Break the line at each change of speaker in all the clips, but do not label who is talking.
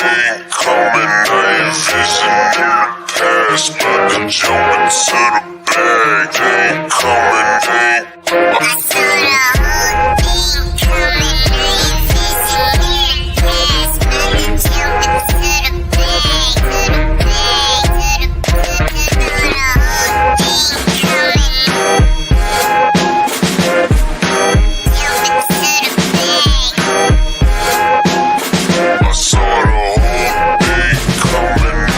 ain't coming, I ain't visioning the past. About to jump into the bag. They ain't coming, they ain't. I saw the whole thing coming, I ain't visioning the past. About to jump into the bag, to the bag, to the bag. I saw the whole thing coming.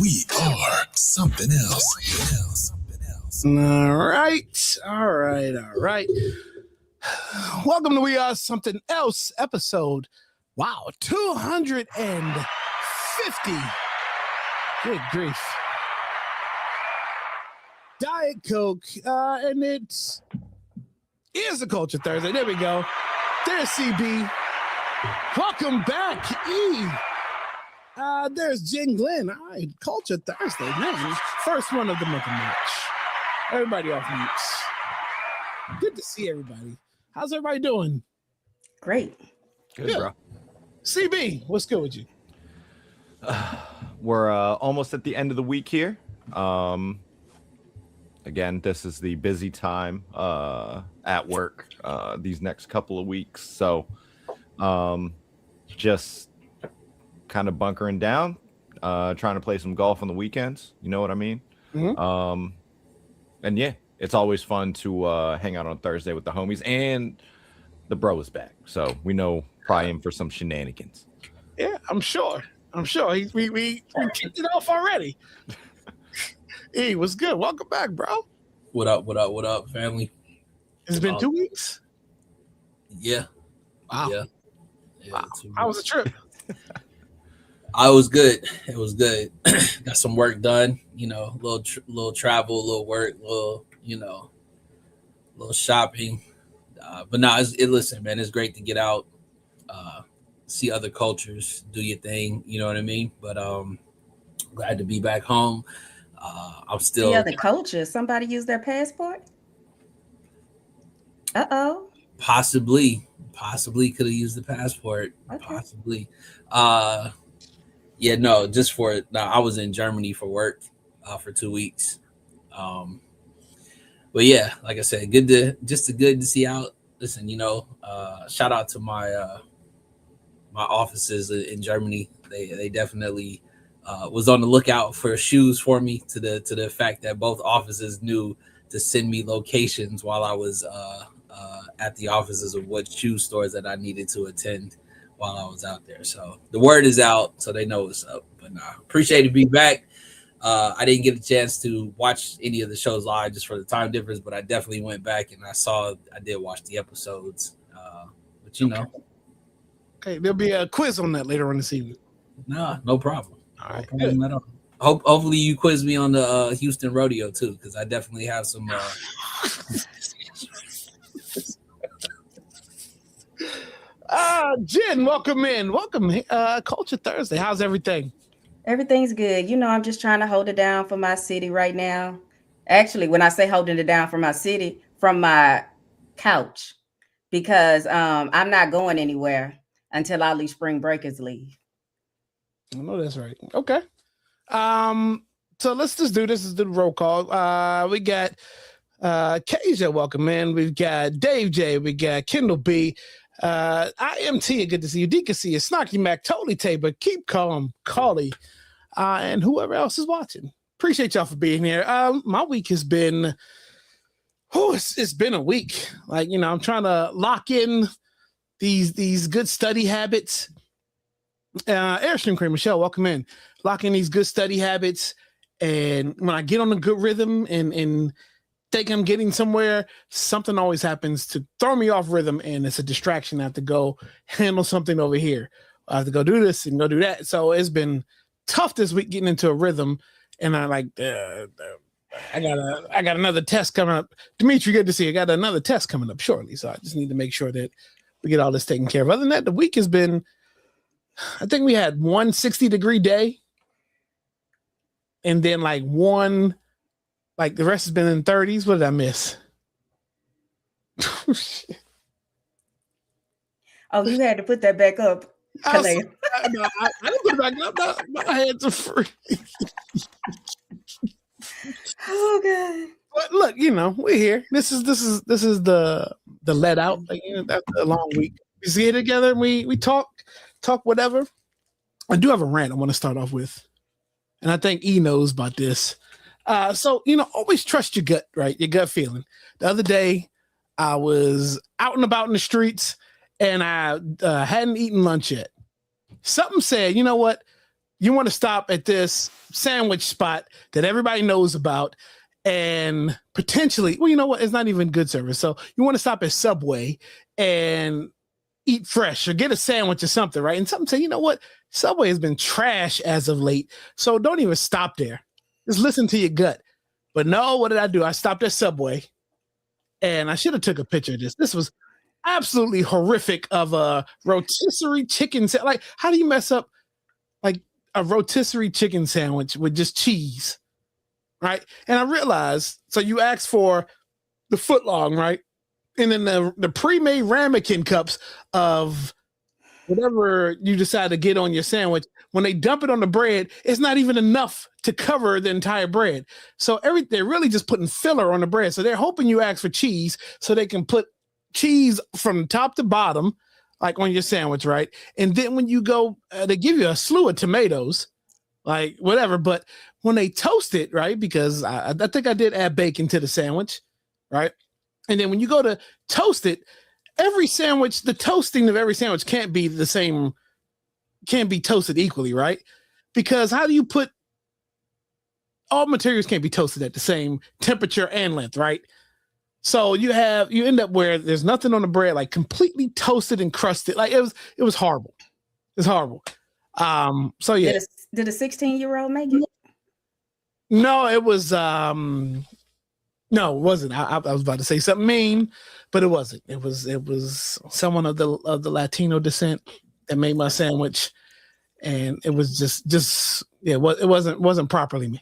We are something else.
All right. Welcome to We Are Something Else episode. Wow, 250. Good grief. Diet Coke, and it's the Culture Thursday. There we go. There's CB. Welcome back, E. There's Jen Glenn. All right, Culture Thursday, man. First one of the month of March. Everybody off mutes. Good to see everybody. How's everybody doing?
Great.
Good, bro.
CB, what's good with you?
We're almost at the end of the week here. Again, this is the busy time at work these next couple of weeks. So just kind of bunkering down, trying to play some golf on the weekends. You know what I mean?
Mm-hmm.
And yeah, it's always fun to hang out on Thursday with the homies, and the bro is back, so we know probably in for some shenanigans.
Yeah, I'm sure. We kicked it off already. E, what's good? Welcome back, bro.
What up, family?
It's been 2 weeks.
Yeah.
Wow.
Yeah.
Wow. How was the trip?
I was good. It was good. Got some work done. You know, little travel, little work, little shopping. But no, listen, man, it's great to get out, see other cultures, do your thing. You know what I mean? But glad to be back home. I'm still.
The other cultures. Somebody use their passport.
Possibly could have used the passport.
Okay.
Possibly. Yeah, no, I was in Germany for work for 2 weeks. But yeah, like I said, good to see out. Listen, shout out to my my offices in Germany. They definitely was on the lookout for shoes for me, to the fact that both offices knew to send me locations while I was at the offices of what shoe stores that I needed to attend while I was out there. So the word is out, so they know what's up. But appreciate to be back. I didn't get a chance to watch any of the shows live just for the time difference, but I definitely went back and I did watch the episodes. But you know.
Okay, there'll be a quiz on that later on this evening.
No problem.
All right.
No problem at all. Hopefully you quiz me on the Houston rodeo too, because I definitely have some
Jen, welcome in. Welcome, Culture Thursday. How's everything?
Everything's good. I'm just trying to hold it down for my city right now. Actually, when I say holding it down for my city, from my couch, because I'm not going anywhere until all these spring breakers leave.
I know that's right. Okay. So let's just do this. Is the roll call. We got Kasia, welcome in. We've got Dave J. We got Kendall B. IMT, good to see you. D can see you. Snarky Mac, totally Tabor. Keep calm, Carly, and whoever else is watching. Appreciate y'all for being here. My week has been, it's been a week. Like, I'm trying to lock in these good study habits. Airstream Cream, Michelle, welcome in. Lock in these good study habits, and when I get on a good rhythm and think I'm getting somewhere, something always happens to throw me off rhythm, and it's a distraction. I have to go handle something over here. I have to go do this and go do that. So it's been tough this week getting into a rhythm, and I like I got another test coming up. Dimitri, good to see you. I got another test coming up shortly, so I just need to make sure that we get all this taken care of. Other than that, the week has been. I think we had 160-degree day, and then like the rest has been in 30s. What did I miss?
Oh, you had to put that back up.
I didn't put it back up. My hands are free.
Oh God.
But look, we're here. This is the let out. That's a long week. We see it together. And we talk whatever. I do have a rant I want to start off with, and I think E knows about this. So always trust your gut, right? Your gut feeling. The other day, I was out and about in the streets, and I hadn't eaten lunch yet. Something said, you know what? You want to stop at this sandwich spot that everybody knows about, and potentially, well, you know what? It's not even good service. So you want to stop at Subway and eat fresh or get a sandwich or something, right? And something said, you know what? Subway has been trash as of late. So don't even stop there. Just listen to your gut. But no, what did I do? I stopped at Subway, and I should have took a picture of this. This was absolutely horrific of a rotisserie chicken. Like, how do you mess up like a rotisserie chicken sandwich with just cheese, right? And I realized, so you asked for the footlong, right? And then the pre-made ramekin cups of whatever you decide to get on your sandwich, when they dump it on the bread, it's not even enough to cover the entire bread. So they're really just putting filler on the bread. So they're hoping you ask for cheese so they can put cheese from top to bottom, like on your sandwich, right? And then when you go, they give you a slew of tomatoes, like whatever. But when they toast it, right? Because I think I did add bacon to the sandwich, right? And then when you go to toast it, every sandwich, the toasting of every sandwich can't be the same, can't be toasted equally, right? Because how do you put, all materials can't be toasted at the same temperature and length, right? So you end up where there's nothing on the bread, like completely toasted and crusted. Like it was horrible. It's horrible. So yeah.
Did a 16-year-old make it?
No, it was no, it wasn't. I was about to say something mean, but it wasn't. It was someone of the Latino descent that made my sandwich, and it was just yeah, it wasn't properly made.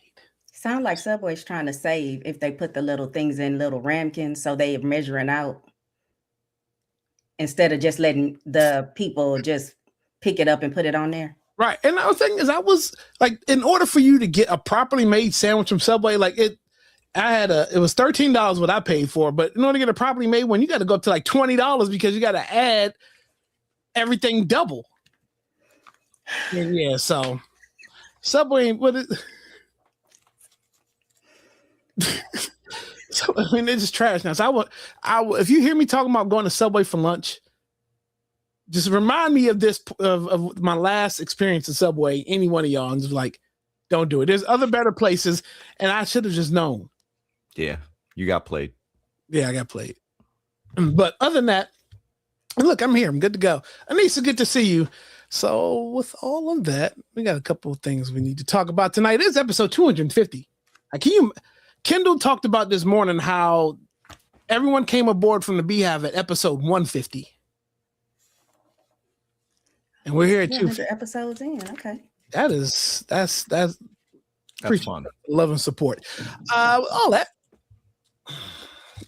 Sound like Subway's trying to save if they put the little things in little ramekins, so they're measuring out instead of just letting the people just pick it up and put it on there.
Right. And the thing is, I was like, in order for you to get a properly made sandwich from Subway, like it was $13 what I paid for, but in order to get a properly made one, you got to go up to like $20 because you got to add everything double. And yeah, so Subway, so I mean, it's just trash now. So if you hear me talking about going to Subway for lunch, just remind me of this, of my last experience at Subway, any one of y'all, and just like, don't do it. There's other better places, and I should have just known.
Yeah, you got played.
Yeah, I got played. But other than that, look, I'm here. I'm good to go. Anissa, good to see you. So with all of that, we got a couple of things we need to talk about tonight. It is episode 250. Kendall talked about this morning how everyone came aboard from the Beehive at episode 150. And we're here at 250
episodes in. Okay.
That's
fun.
Love and support. All that.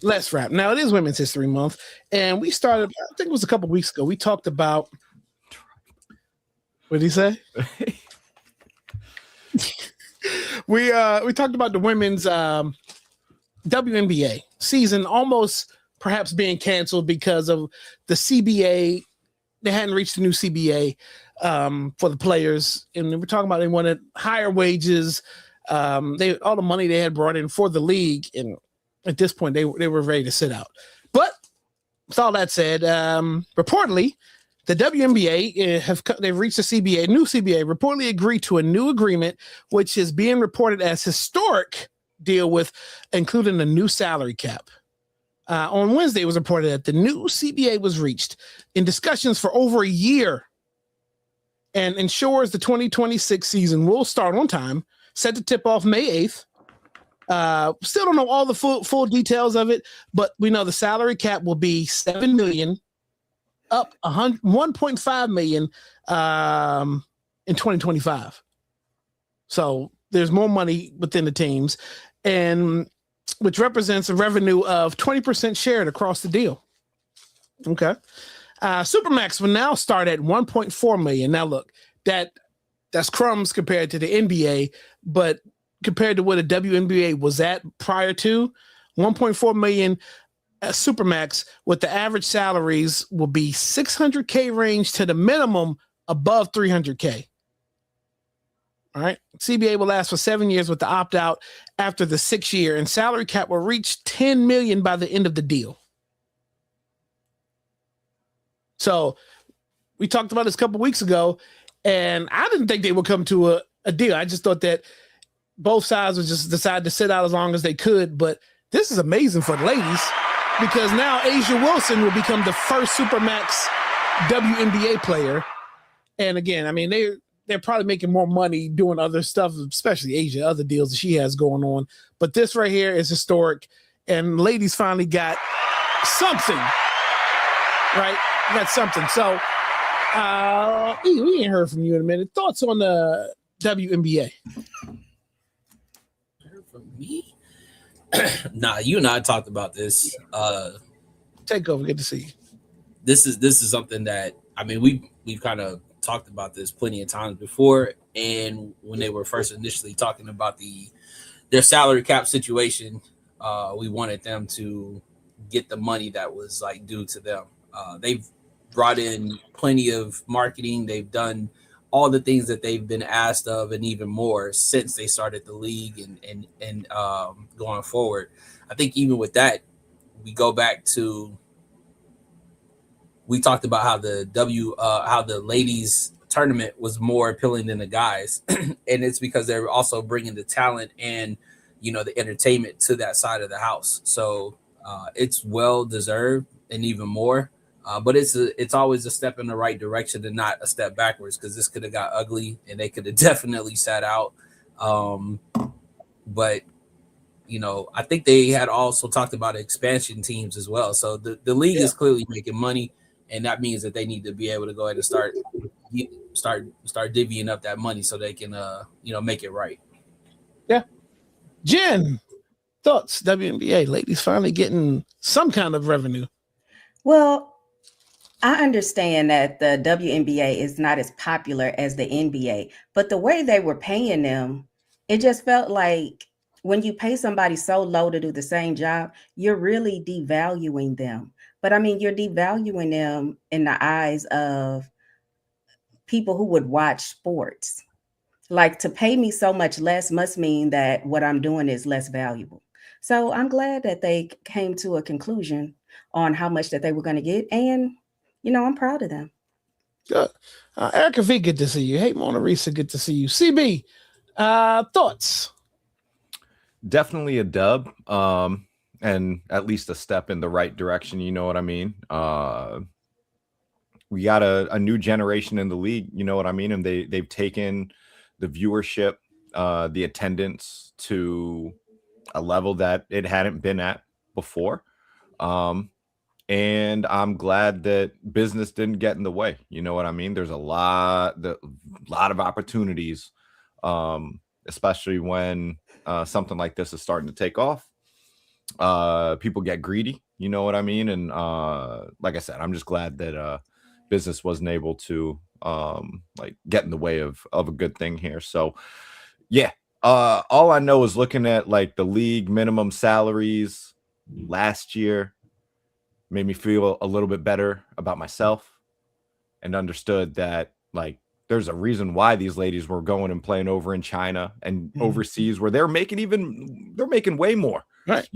Let's wrap. Now it is Women's History Month, and we started, I think it was a couple weeks ago. We talked about, what did he say? We talked about the women's WNBA season almost perhaps being canceled because of the CBA. They hadn't reached the new CBA for the players, and we're talking about they wanted higher wages. All the money they had brought in for the league, and at this point they were ready to sit out. But with all that said, reportedly the WNBA they've reached a new CBA, reportedly agreed to a new agreement, which is being reported as historic deal with including a new salary cap. On Wednesday, it was reported that the new CBA was reached in discussions for over a year and ensures the 2026 season will start on time, set to tip off May 8th. Still don't know all the full details of it, but we know the salary cap will be $7 million, up 1.5 million in 2025. So there's more money within the teams, and which represents a revenue of 20% shared across the deal. Okay. Supermax will now start at 1.4 million. Now look, that's crumbs compared to the NBA, but compared to what a WNBA was at prior to, 1.4 million Supermax with the average salaries will be 600K range to the minimum above 300K. All right. CBA will last for 7 years with the opt-out after the 6th year, and salary cap will reach 10 million by the end of the deal. So we talked about this a couple weeks ago, and I didn't think they would come to a deal. I just thought that both sides would just decide to sit out as long as they could. But this is amazing for the ladies, because now Asia Wilson will become the first Supermax WNBA player. And again, I mean, they're probably making more money doing other stuff, especially Asia, other deals that she has going on. But this right here is historic, and ladies finally got something, right? Got something. So we ain't heard from you in a minute. Thoughts on the WNBA?
Heard from me? Nah, you and I talked about this.
Take over. Good to see you.
This is something that, I mean, we've kind of talked about this plenty of times before, and when they were first initially talking about their salary cap situation, we wanted them to get the money that was like due to them. They've brought in plenty of marketing. They've done all the things that they've been asked of, and even more since they started the league and going forward. I think even with that, we go back to, we talked about how the ladies tournament was more appealing than the guys. And it's because they're also bringing the talent and, the entertainment to that side of the house. So it's well deserved, and even more. But it's always a step in the right direction and not a step backwards, because this could have got ugly and they could have definitely sat out. But I think they had also talked about expansion teams as well. So the league is clearly making money, and that means that they need to be able to go ahead and start divvying up that money so they can make it right.
Yeah. Jen, thoughts? WNBA ladies finally getting some kind of revenue.
Well, I understand that the WNBA is not as popular as the NBA, but the way they were paying them, it just felt like when you pay somebody so low to do the same job, you're really devaluing them. But I mean, you're devaluing them in the eyes of people who would watch sports. Like, to pay me so much less must mean that what I'm doing is less valuable. So I'm glad that they came to a conclusion on how much that they were going to get. And, I'm proud of them.
Good. Erica V, good to see you. Hey, Mona Risa, good to see you. CB, thoughts?
Definitely a dub, and at least a step in the right direction. You know what I mean? We got a new generation in the league. You know what I mean? And they've taken the viewership, the attendance to a level that it hadn't been at before. And I'm glad that business didn't get in the way. You know what I mean? There's a lot of opportunities, especially when something like this is starting to take off. People get greedy. You know what I mean? And like I said, I'm just glad that business wasn't able to get in the way of a good thing here. So yeah, all I know is looking at like the league minimum salaries last year made me feel a little bit better about myself, and understood that like there's a reason why these ladies were going and playing over in China and overseas, where they're making way more,
right?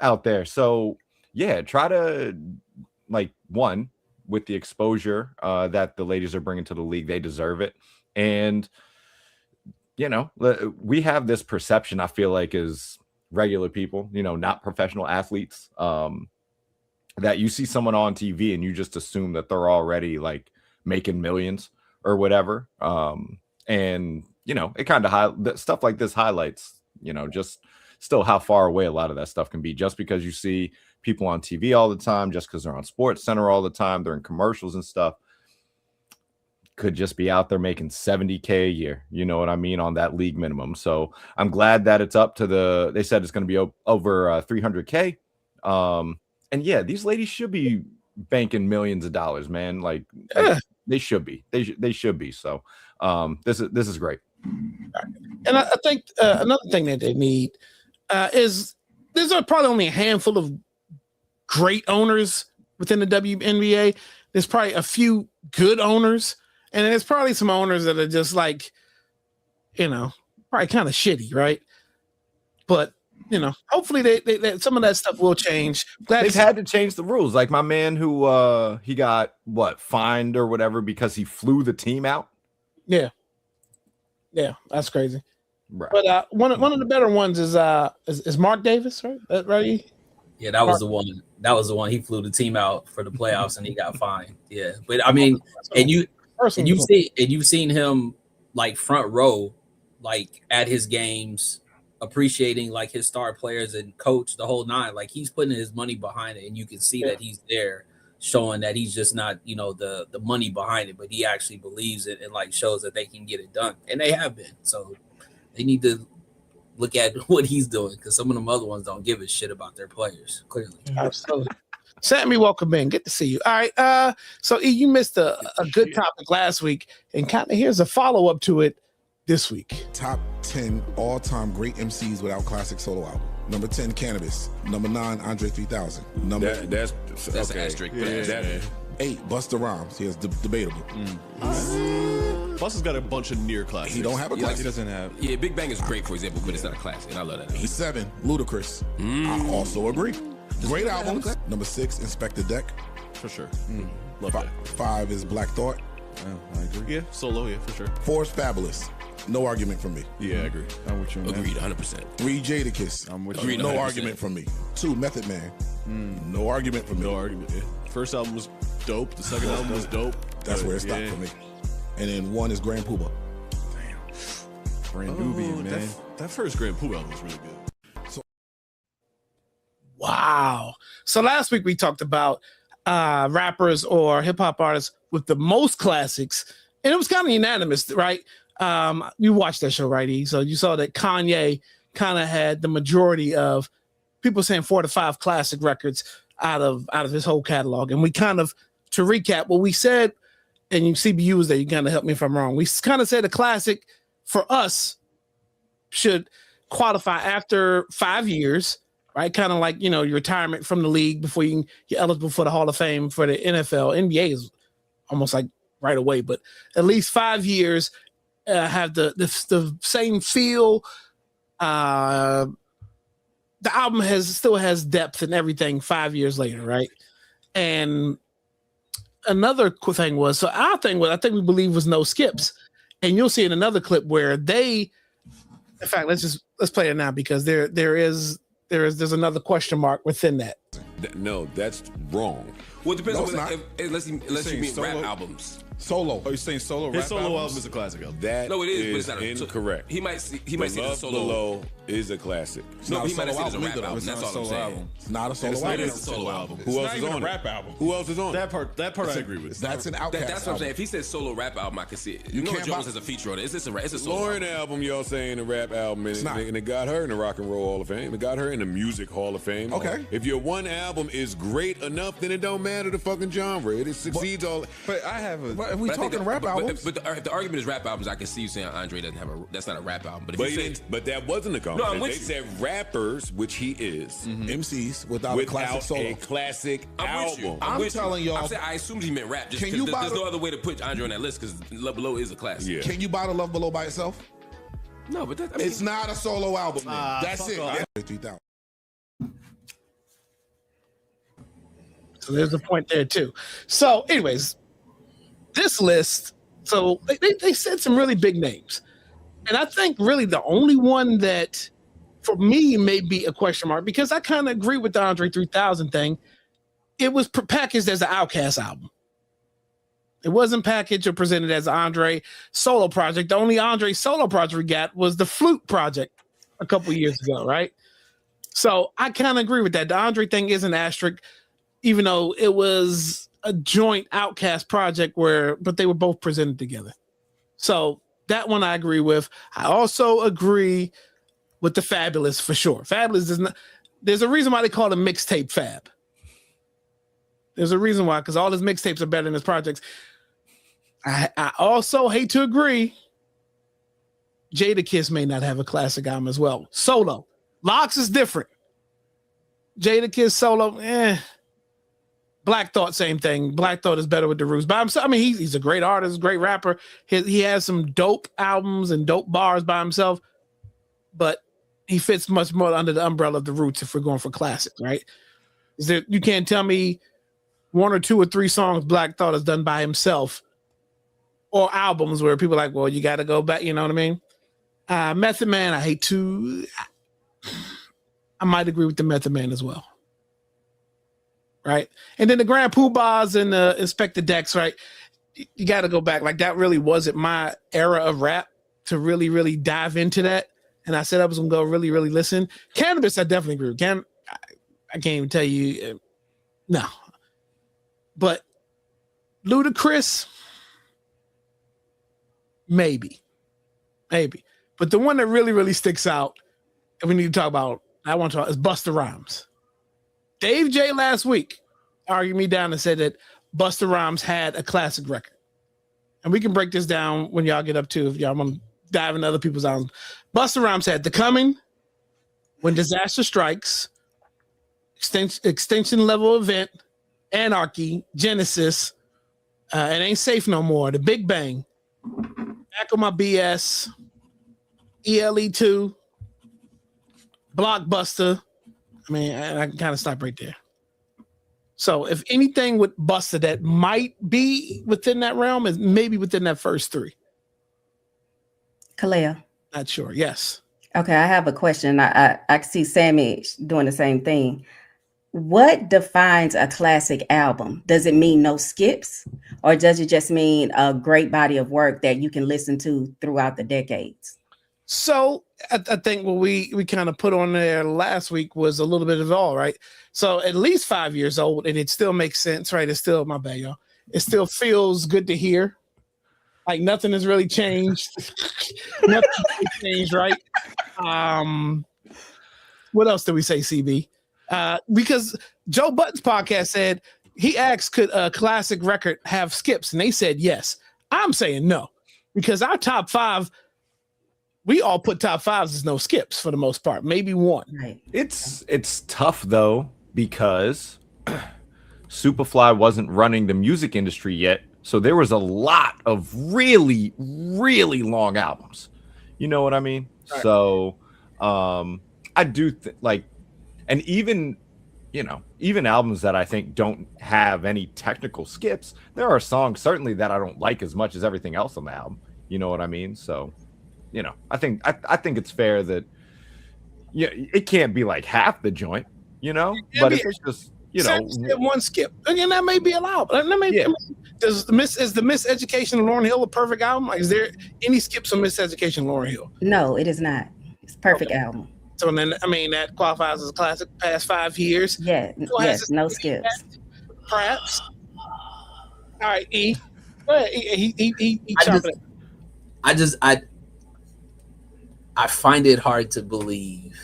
Out there. So yeah, try to one, with the exposure that the ladies are bringing to the league, they deserve it. And we have this perception, I feel like, as regular people, not professional athletes, that you see someone on TV and you just assume that they're already like making millions or whatever. And it kind of stuff like this highlights, just still how far away a lot of that stuff can be. Just because you see people on TV all the time, just because they're on Sports Center all the time, they're in commercials and stuff, could just be out there making $70K a year. You know what I mean? On that league minimum. So I'm glad that it's up to they said it's going to be over 300K. And yeah, these ladies should be banking millions of dollars, man. Like they should be. They should be. So this is great.
And I think another thing that they need is there's probably only a handful of great owners within the WNBA. There's probably a few good owners, and there's probably some owners that are just like, probably kind of shitty, right? But hopefully they some of that stuff will change.
They've had to change the rules. Like my man who he got fined or whatever because he flew the team out.
Yeah, that's crazy.
Right.
But one of the better ones is Mark Davis, right? Right.
Yeah, that was the one. That was the one. He flew the team out for the playoffs and he got fined. Yeah, but I mean, you've seen him like front row, like at his games, appreciating like his star players and coach the whole nine. Like he's putting his money behind it, and you can see that he's there, showing that he's just not the money behind it, but he actually believes it and like shows that they can get it done, and they have been. So they need to look at what he's doing, because some of them other ones don't give a shit about their players, clearly.
Absolutely. Sammy, welcome in. Good to see you. All right. So E, you missed a good topic last week, and kind of here's a follow-up to it this week.
Top 10 all-time great MCs without classic solo album. Number 10, Cannabis. Number 9, Andre 3000.
That's
okay. Asterisk.
Yeah,
8, Busta Rhymes. He has debatable.
Busta's got a bunch of near classics.
He don't have a classic.
He doesn't have. Yeah, Big Bang is great, for example, but it's not a classic, and I love that.
He's 7, Ludacris. I also agree. Great albums. Number 6, Inspector Deck.
For sure. Love that.
5 is Black Thought.
I agree. Yeah, solo, yeah, for sure.
4 is Fabulous. No argument from me.
Yeah, I agree. I'm with you, man.
Agreed, 100%.
3, Jadakiss.
I'm with
you.
No
100%.
argument from me. 2, Method Man. No argument from me.
No argument. Yeah. First album was dope. The second album was dope.
That's where it stopped for me. And then 1 is Grand Poobah.
Damn. Brand Nubian, man. That first Grand Poobah album was really good.
Wow. So last week we talked about rappers or hip hop artists with the most classics, and it was kind of unanimous, right? You watched that show, right, E? So you saw that Kanye kind of had the majority of people saying 4 to 5 classic records out of his whole catalog. And we kind of, to recap what we said, and you CBU was there, you kind of help me if I'm wrong. We kind of said a classic for us should qualify after 5 years, right? Kind of like, your retirement from the league before you're eligible for the Hall of Fame for the NFL. NBA is almost like right away, but at least 5 years have the same feel. The album still has depth and everything 5 years later, right? And another cool thing was, so our thing was, I think we believe was no skips. And you'll see in another clip where in fact, let's play it now, because there's another question mark within that.
No, that's wrong.
Well, it depends
on
unless you mean rap albums.
Solo.
Oh, you're saying solo rap? His solo album is a classic album.
That
no, it is, but it's not
incorrect.
He might see the solo
Below is a classic.
No, he might see it as a rap album. That's all I'm saying.
It's not a solo album.
It is a solo album.
Who else is on it?
Rap album.
Who else is on
that part I agree with.
That's an Outkast.
That's what I'm saying. If he says solo rap album, I can see it. You know Jones has a feature on it. It's a solo
Lauren album, y'all saying a rap album, and it got her in the Rock and Roll Hall of Fame. It got her in the Music Hall of Fame.
Okay.
If your one album is great enough, then it don't matter the fucking genre. It succeeds all.
But I have a.
But if we talking rap albums,
but the argument is rap albums. I can see you saying Andre doesn't have that's not a rap album.
But that wasn't a comment. They said rappers, which he is,
MCs without a classic solo.
A classic album.
I'm telling y'all.
I assumed he meant rap. Just because there's no other way to put Andre on that list, because Love Below is a classic.
Yeah.
Can you buy the Love Below by itself?
No, but
it's not a solo album. That's it. 3000.
So there's a point there too. So, anyways, this list. So they said some really big names, and I think really the only one that, for me, may be a question mark, because I kind of agree with the Andre 3000 thing. It was packaged as an Outkast album. It wasn't packaged or presented as an Andre solo project. The only Andre solo project we got was the Flute project a couple years ago, right? So I kind of agree with that. The Andre thing is an asterisk, even though it was a joint Outkast project but they were both presented together. So that one I agree with. I also agree with the Fabulous for sure. Fabulous is not. There's a reason why they call it mixtape Fab. There's a reason why, because all his mixtapes are better than his projects. I also hate to agree. Jadakiss may not have a classic album as well. Solo. Lox is different. Jadakiss solo, Black Thought, same thing. Black Thought is better with the Roots. By himself, I mean, he's a great artist, great rapper. He has some dope albums and dope bars by himself, but he fits much more under the umbrella of the Roots if we're going for classics, right? You can't tell me 1 or 2 or 3 songs Black Thought has done by himself or albums where people are like, well, you got to go back, you know what I mean? Method Man, I might agree with the Method Man as well. Right. And then the Grand Poobahs and the Inspector Dex, right? You got to go back. Like, that really wasn't my era of rap to really, really dive into that. And I said I was going to go really, really listen. Cannabis, I definitely agree with. I can't even tell you. No. But Ludacris, maybe. But the one that really, really sticks out, and we need to talk about, is Busta Rhymes. Dave J last week argued me down and said that Busta Rhymes had a classic record. And we can break this down when y'all get up to, if y'all want to dive into other people's albums. Busta Rhymes had The Coming, When Disaster Strikes, Extinction Level Event, Anarchy, Genesis, It Ain't Safe No More, The Big Bang, Back on My BS, ELE2, Blockbuster. I mean, I can kind of stop right there. So if anything with Busta that might be within that realm is maybe within that first 3.
Kalea.
Not sure. Yes.
Okay, I have a question. I see Sammy doing the same thing. What defines a classic album? Does it mean no skips, or does it just mean a great body of work that you can listen to throughout the decades?
So I think what we kind of put on there last week was a little bit of all, right? So at least 5 years old, and it still makes sense, right? It's still, my bad, y'all. It still feels good to hear. Like nothing has really changed. Nothing really changed, right? What else did we say, CB? Because Joe Budden's podcast said, he asked, could a classic record have skips? And they said yes. I'm saying no, because our top 5, we all put top 5s as no skips for the most part, maybe 1.
Right.
It's tough though, because Superfly wasn't running the music industry yet, so there was a lot of really, really long albums. You know what I mean? Right. So I do and even albums that I think don't have any technical skips, there are songs certainly that I don't like as much as everything else on the album. You know what I mean? So I think it's fair that it can't be like half the joint, but if it's just
1 skip, again, that may be allowed. Is the Miseducation of Lauryn Hill a perfect album? Like, is there any skips on Miseducation of Lauryn Hill?
No, it is not. It's a perfect album.
So then, I mean, that qualifies as a classic. Past 5 years.
Yeah. Yes. No skips.
Perhaps. All right, E. Go ahead. He
I find it hard to believe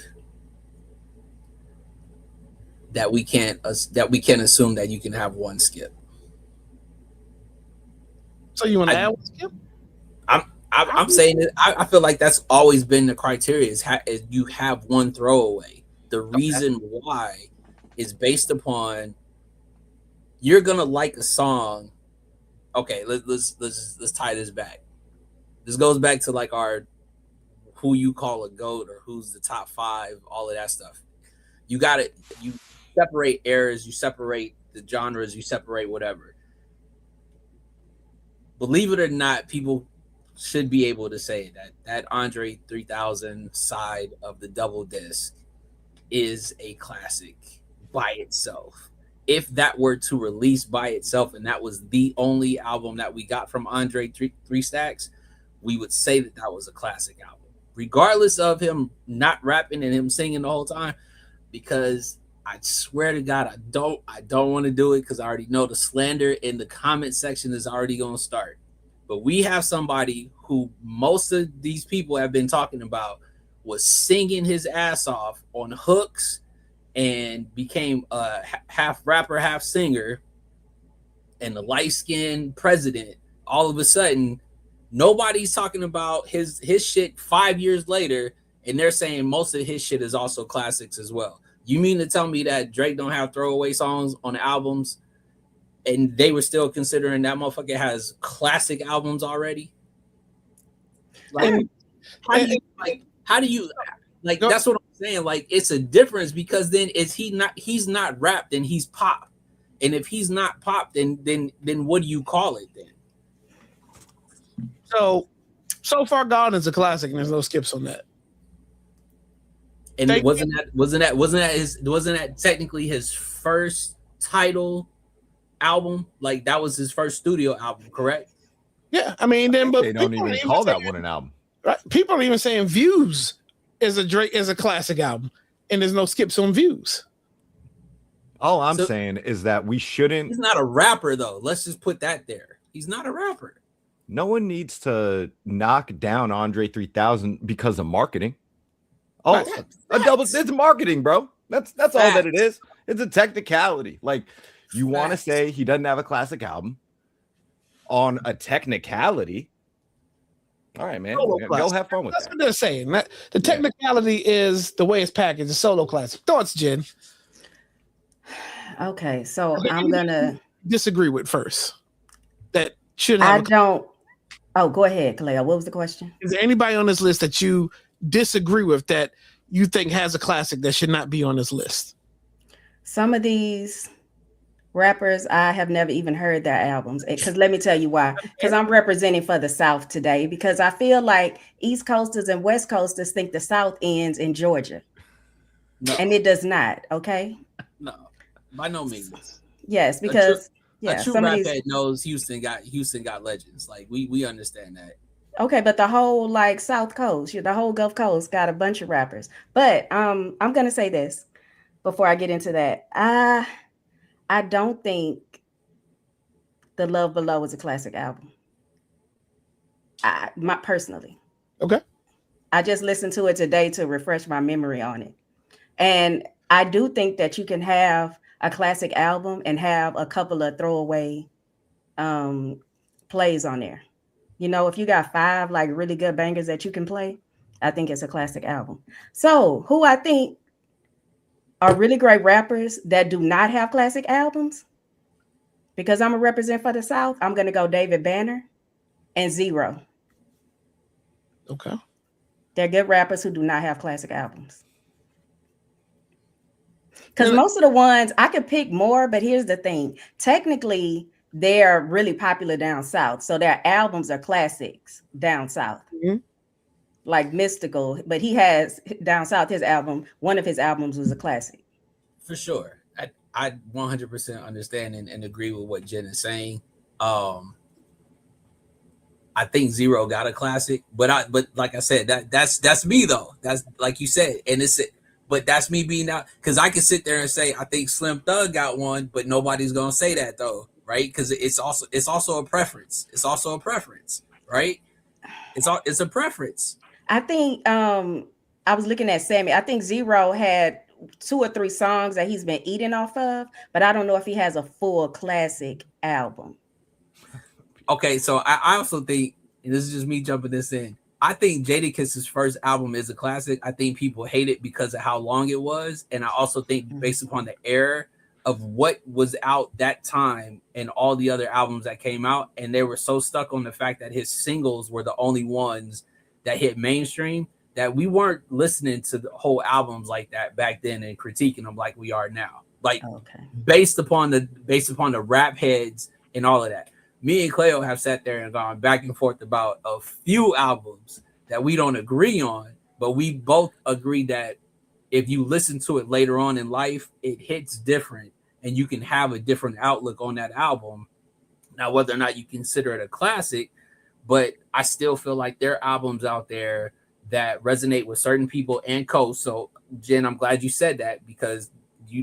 that we can't assume that you can have 1 skip.
So you want to add 1 skip?
I'm saying that I feel like that's always been the criteria is you have 1 throwaway. The reason why is based upon you're gonna like a song. Okay, let's tie this back. This goes back to like our who you call a GOAT or who's the top 5, all of that stuff. You separate eras, you separate the genres, you separate whatever. Believe it or not, people should be able to say that Andre 3000 side of the double disc is a classic by itself. If that were to release by itself and that was the only album that we got from Andre 3 Stacks, we would say that was a classic album. Regardless of him not rapping and him singing the whole time, because I swear to God, I don't want to do it because I already know the slander in the comment section is already going to start. But we have somebody who most of these people have been talking about was singing his ass off on hooks and became a half rapper, half singer, and the light-skinned president. All of a sudden, nobody's talking about his shit 5 years later, and they're saying most of his shit is also classics as well. You mean to tell me that Drake don't have throwaway songs on albums, and they were still considering that motherfucker has classic albums already? Like, how do you that's what I'm saying. Like, it's a difference because then he's not rap, then he's pop. And if he's not pop, then what do you call it then?
So Far Gone is a classic, and there's no skips on that.
And wasn't that technically his first title album? Like, that was his first studio album, correct?
Yeah, I mean, then but
they don't even call that one an album.
Right? People are even saying Views is a classic album, and there's no skips on Views.
All I'm saying is that we shouldn't.
He's not a rapper, though. Let's just put that there. He's not a rapper.
No one needs to knock down Andre 3000 because of marketing. Oh, it's marketing, bro. That's all that it is. It's a technicality. Like, you want to say he doesn't have a classic album on a technicality. All right, man. Go have fun with that.
That's what they're saying. The technicality is the way it's packaged. A solo classic. Thoughts, Jen?
Okay, so I'm gonna
disagree with first. That should
have. Oh, go ahead, Kaleo. What was the question?
Is there anybody on this list that you disagree with that you think has a classic that should not be on this list?
Some of these rappers, I have never even heard their albums. Because let me tell you why. Because I'm representing for the South today. Because I feel like East Coasters and West Coasters think the South ends in Georgia. No. And it does not, okay?
No, by no means.
Yes, because
a true rap head knows Houston got legends. Like, we understand that.
Okay, but the whole like South Coast, the whole Gulf Coast got a bunch of rappers. But I'm gonna say this before I get into that. I don't think The Love Below is a classic album. Personally.
Okay.
I just listened to it today to refresh my memory on it. And I do think that you can have a classic album and have a couple of throwaway plays on there. You know, if you got 5 like really good bangers that you can play, I think it's a classic album. So who I think are really great rappers that do not have classic albums, because I'm a represent for the South, I'm going to go David Banner and Zero.
Okay.
They're good rappers who do not have classic albums. Because most of the ones, I could pick more, but here's the thing. Technically, they're really popular down South. So their albums are classics down South. Mm-hmm. Like Mystical, but he has down South, one of his albums was a classic.
For sure. I 100% understand and agree with what Jen is saying. I think Zero got a classic, but like I said, that's me though. That's like you said, and but that's me being out, because I can sit there and say I think Slim Thug got one, but nobody's gonna say that though, right? Because it's also a preference. It's also a preference, right? It's a preference.
I think I was looking at Sammy. I think Zero had 2 or 3 songs that he's been eating off of, but I don't know if he has a full classic album.
Okay, so I also think, and this is just me jumping this in, I think Jadakiss' first album is a classic. I think people hate it because of how long it was, and I also think based upon the era of what was out that time and all the other albums that came out, and they were so stuck on the fact that his singles were the only ones that hit mainstream, that we weren't listening to the whole albums like that back then and critiquing them like we are now. Like, based upon the rap heads and all of that. Me and Cleo have sat there and gone back and forth about a few albums that we don't agree on, but we both agree that if you listen to it later on in life, it hits different and you can have a different outlook on that album. Now, whether or not you consider it a classic, but I still feel like there are albums out there that resonate with certain people and coast. So, Jen, I'm glad you said that because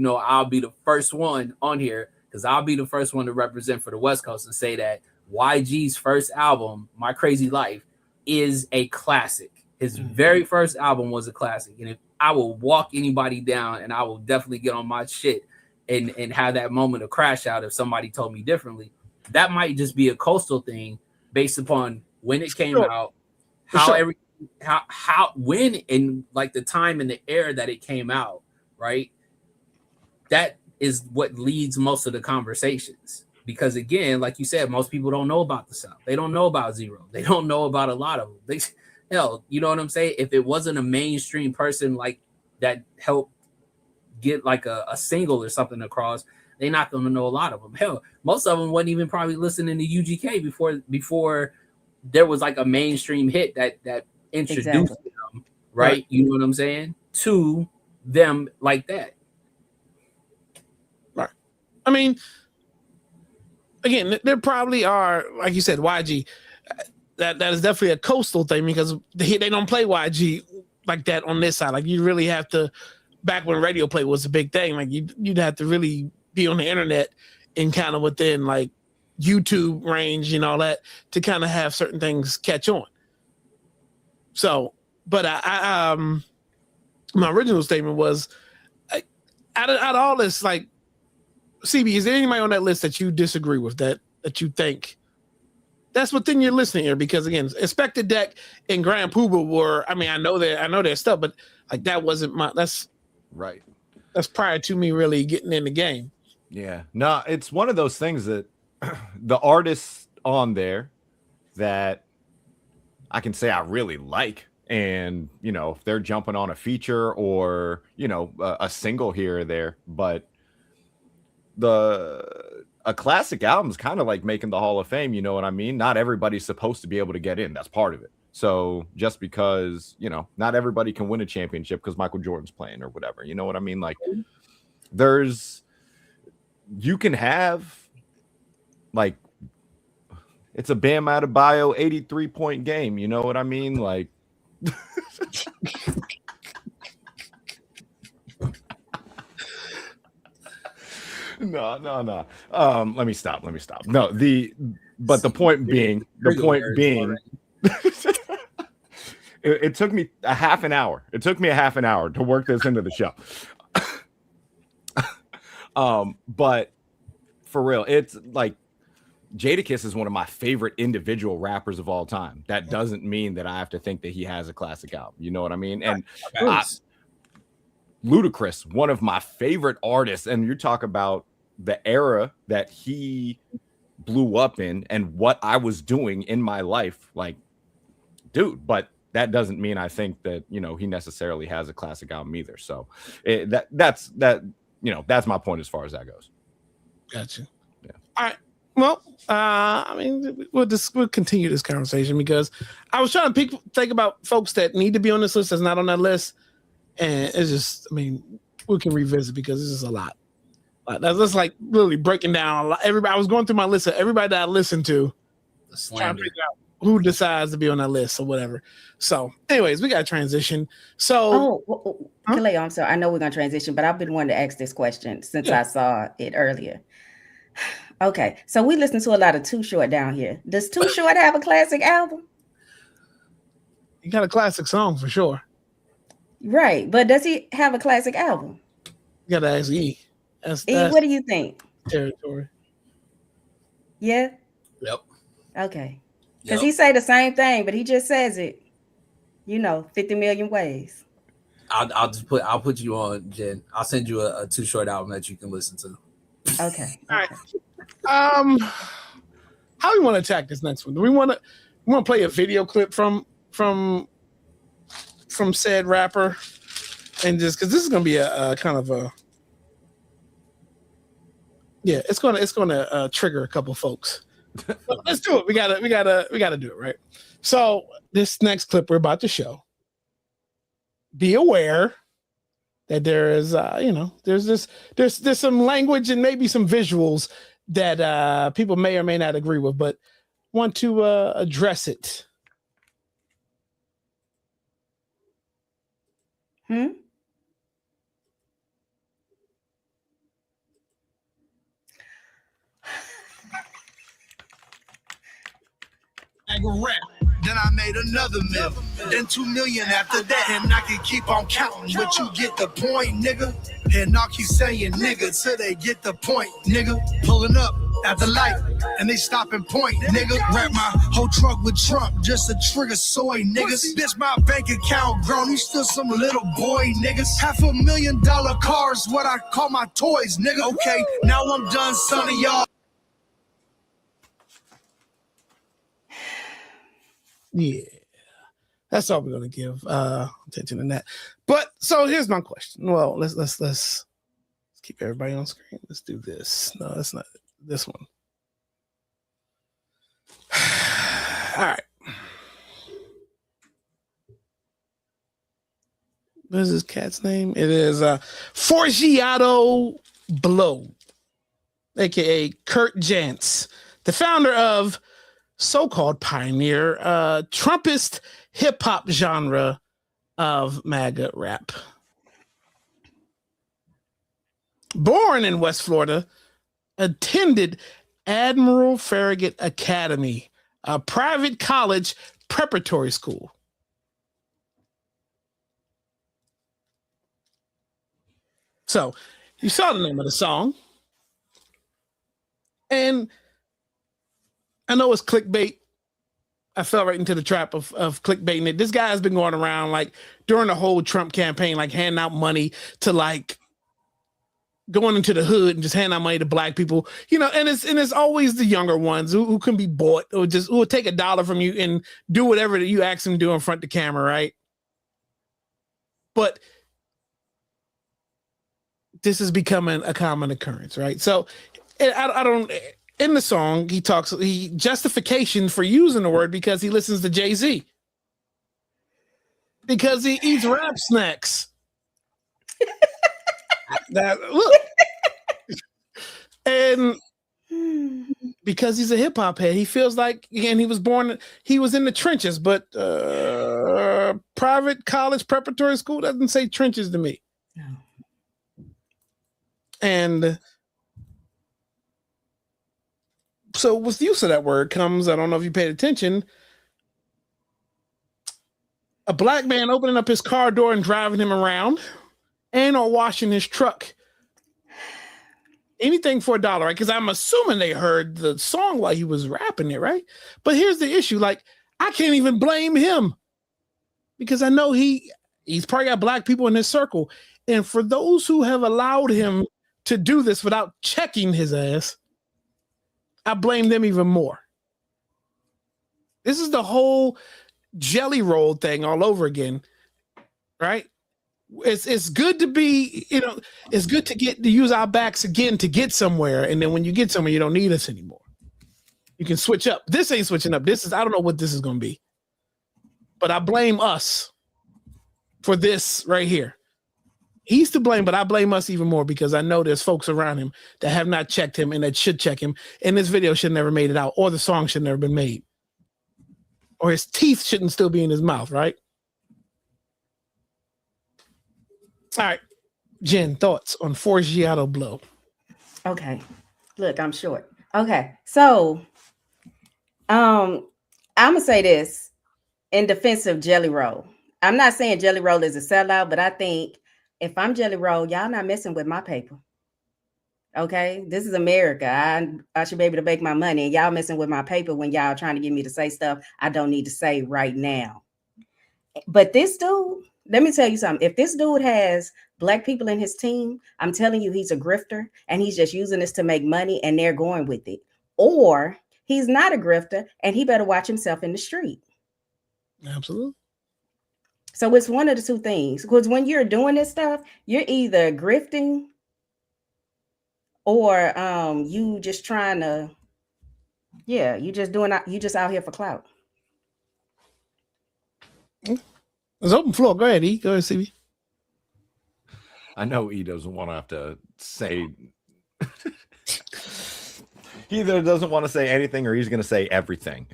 I'll be the first one on here because I'll be the first one to represent for the West Coast and say that YG's first album, My Crazy Life, is a classic. His very first album was a classic. And if I will walk anybody down and I will definitely get on my shit and have that moment of crash out if somebody told me differently. That might just be a coastal thing based upon when it came out, when and like the time and the era that it came out, right? That is what leads most of the conversations. Because again, like you said, most people don't know about the South. They don't know about Zero. They don't know about a lot of them. Hell, you know what I'm saying? If it wasn't a mainstream person like that helped get like a single or something across, they're not going to know a lot of them. Hell, most of them wasn't even probably listening to UGK before there was like a mainstream hit that introduced them, right? You know what I'm saying? To them like that.
Right. I mean, again, there probably are, like you said, YG. That is definitely a coastal thing because they don't play YG like that on this side. Like you really have to, back when radio play was a big thing, like you'd have to really be on the internet and kind of within like YouTube range and all that to kind of have certain things catch on. So, but I my original statement was, out of all this, like, CB, is there anybody on that list that you disagree with that you think that's within your listening here? Because again, Expected Deck and Grand Puba were, I mean, I know their stuff, but like that wasn't that's
right.
That's prior to me really getting in the game.
Yeah, no, it's one of those things that the artists on there that I can say I really like, and if they're jumping on a feature or a single here or there, but a classic album is kind of like making the Hall of Fame. You know what I mean? Not everybody's supposed to be able to get in. That's part of it. So just because, not everybody can win a championship because Michael Jordan's playing or whatever, you know what I mean? Like you can have like, it's a Bam Adebayo 83-point game. You know what I mean? Like, No. Let me stop. No, but the point being, it took me a half an hour. It took me a half an hour to work this into the show. But for real, it's like Jadakiss is one of my favorite individual rappers of all time. That doesn't mean that I have to think that he has a classic album. You know what I mean? And Ludacris, one of my favorite artists, and you talk about the era that he blew up in and what I was doing in my life, like, dude, but that doesn't mean I think that, he necessarily has a classic album either. So that's my point as far as that goes.
Gotcha. Yeah. All right. Well, I mean, we'll continue this conversation because I was trying to think about folks that need to be on this list that's not on that list. And it's just, I mean, we can revisit because this is a lot. That's like literally breaking down a lot. Everybody, I was going through my list of everybody that I listened to, trying to figure out who decides to be on that list or whatever. So, anyways, we got to transition. So,
Kaleo, I'm sorry. I know we're going to transition, but I've been wanting to ask this question since I saw it earlier. Okay, so we listen to a lot of Too Short down here. Does Too Short have a classic album?
He got a classic song for sure.
Right, but does he have a classic album?
You gotta ask E. That's
what do you think?
Territory.
Yeah.
Yep.
Okay. Because he say the same thing, but he just says it, 50 million ways.
I'll put you on, Jen. I'll send you a Too Short album that you can listen to.
Okay.
All right. How do we want to attack this next one? Do we want to play a video clip from said rapper, and just because this is gonna be a kind of a it's gonna trigger a couple folks. But let's do it. We gotta do it right. So this next clip we're about to show, be aware that there is there's some language and maybe some visuals that people may or may not agree with, but want to address it.
Then I made another mill, then 2 million after that, and I can keep on counting, but you get the point, nigga. And I'll keep saying nigga till they get the point, nigga. Pulling up at the light, and they stop and point, nigga. Wrap my whole truck with Trump just to trigger soy, niggas. Bitch, my bank account grown, you still some little boy, niggas. $500,000 cars, what I call my toys, nigga. Okay, now I'm done, son of y'all.
Yeah, that's all we're gonna give attention to that. But so here's my question. Well, let's keep everybody on screen. Let's do this. No, that's not this one. All right. What is this cat's name? It is Forgiato Blow, aka Kurt Jantz, the founder of so-called pioneer Trumpist hip-hop genre of MAGA rap. Born in West Florida, attended Admiral Farragut Academy, a private college preparatory school. So you saw the name of the song, and I know it's clickbait. I fell right into the trap of clickbaiting it. This guy has been going around like during the whole Trump campaign, like handing out money to like going into the hood and just handing out money to black people, you know, and it's always the younger ones who can be bought or just who will take $1 from you and do whatever that you ask them to do in front of the camera, right? But this is becoming a common occurrence, right? So I don't. In the song, he justification for using the word because he listens to Jay-Z. Because he eats rap snacks. Look. And because he's a hip-hop head, he feels like, again, he was in the trenches, but private college preparatory school doesn't say trenches to me. No. And so with the use of that word comes, I don't know if you paid attention, a black man opening up his car door and driving him around and or washing his truck. Anything for $1, right? Because I'm assuming they heard the song while he was rapping it, right? But here's the issue. Like, I can't even blame him because I know he's probably got black people in his circle. And for those who have allowed him to do this without checking his ass, I blame them even more. This is the whole jelly roll thing all over again, right? It's good to be, you know, it's good to use our backs again to get somewhere, and then when you get somewhere, you don't need us anymore. You can switch up. This ain't switching up. This is, I don't know what this is going to be, but I blame us for this right here. He's to blame, but I blame us even more because I know there's folks around him that have not checked him and that should check him. And this video should never made it out, or the song should never been made, or his teeth shouldn't still be in his mouth, right? All right, Jen, thoughts on Forgiato Blow?
Okay, look, I'm short. Okay, so I'm gonna say this in defense of Jelly Roll. I'm not saying Jelly Roll is a sellout, but I think if I'm Jelly Roll, y'all not messing with my paper. Okay, this is America. I should be able to make my money, and y'all messing with my paper when y'all trying to get me to say stuff I don't need to say right now. But this dude, let me tell you something. If this dude has black people in his team, I'm telling you, he's a grifter, and he's just using this to make money, and they're going with it. Or he's not a grifter, and he better watch himself in the street.
Absolutely.
So it's one of the two things, because when you're doing this stuff, you're either grifting or you just trying to, you just out here for clout.
It's open floor. Go ahead, E. Go ahead, CB.
I know E doesn't want to have to say. He either doesn't want to say anything or he's going to say everything.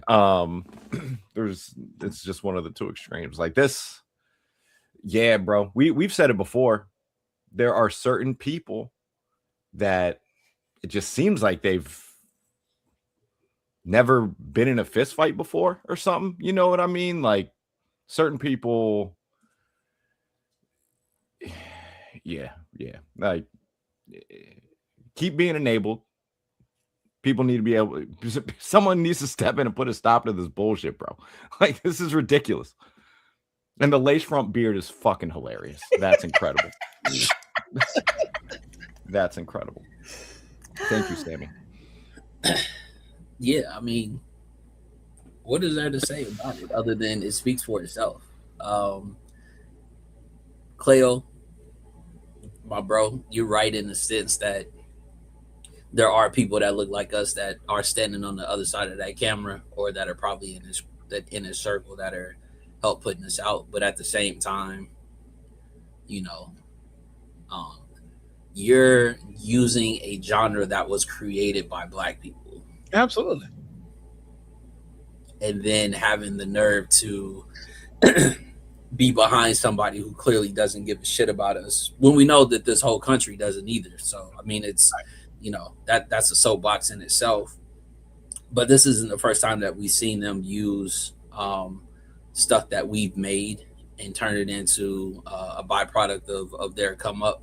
It's just one of the two extremes. Like this, Yeah, bro. We've said it before. There are certain people that it just seems like they've never been in a fist fight before or something. You know what I mean? Like certain people. Yeah. Like keep being enabled. People need to be able. Someone needs to step in and put a stop to this bullshit, bro. Like this is ridiculous. And the lace front beard is fucking hilarious. That's incredible. That's incredible. Thank you, Sammy.
Yeah, I mean, what is there to say about it other than it speaks for itself? Cleo, my bro, you're right in the sense that there are people that look like us that are standing on the other side of that camera, or that are probably in this circle that are help putting this out. But at the same time, you know, you're using a genre that was created by Black people.
Absolutely.
And then having the nerve to be behind somebody who clearly doesn't give a shit about us, when we know that this whole country doesn't either. So, I mean, it's, you know, that's a soapbox in itself. But this isn't the first time that we've seen them use stuff that we've made and turn it into a byproduct of their come up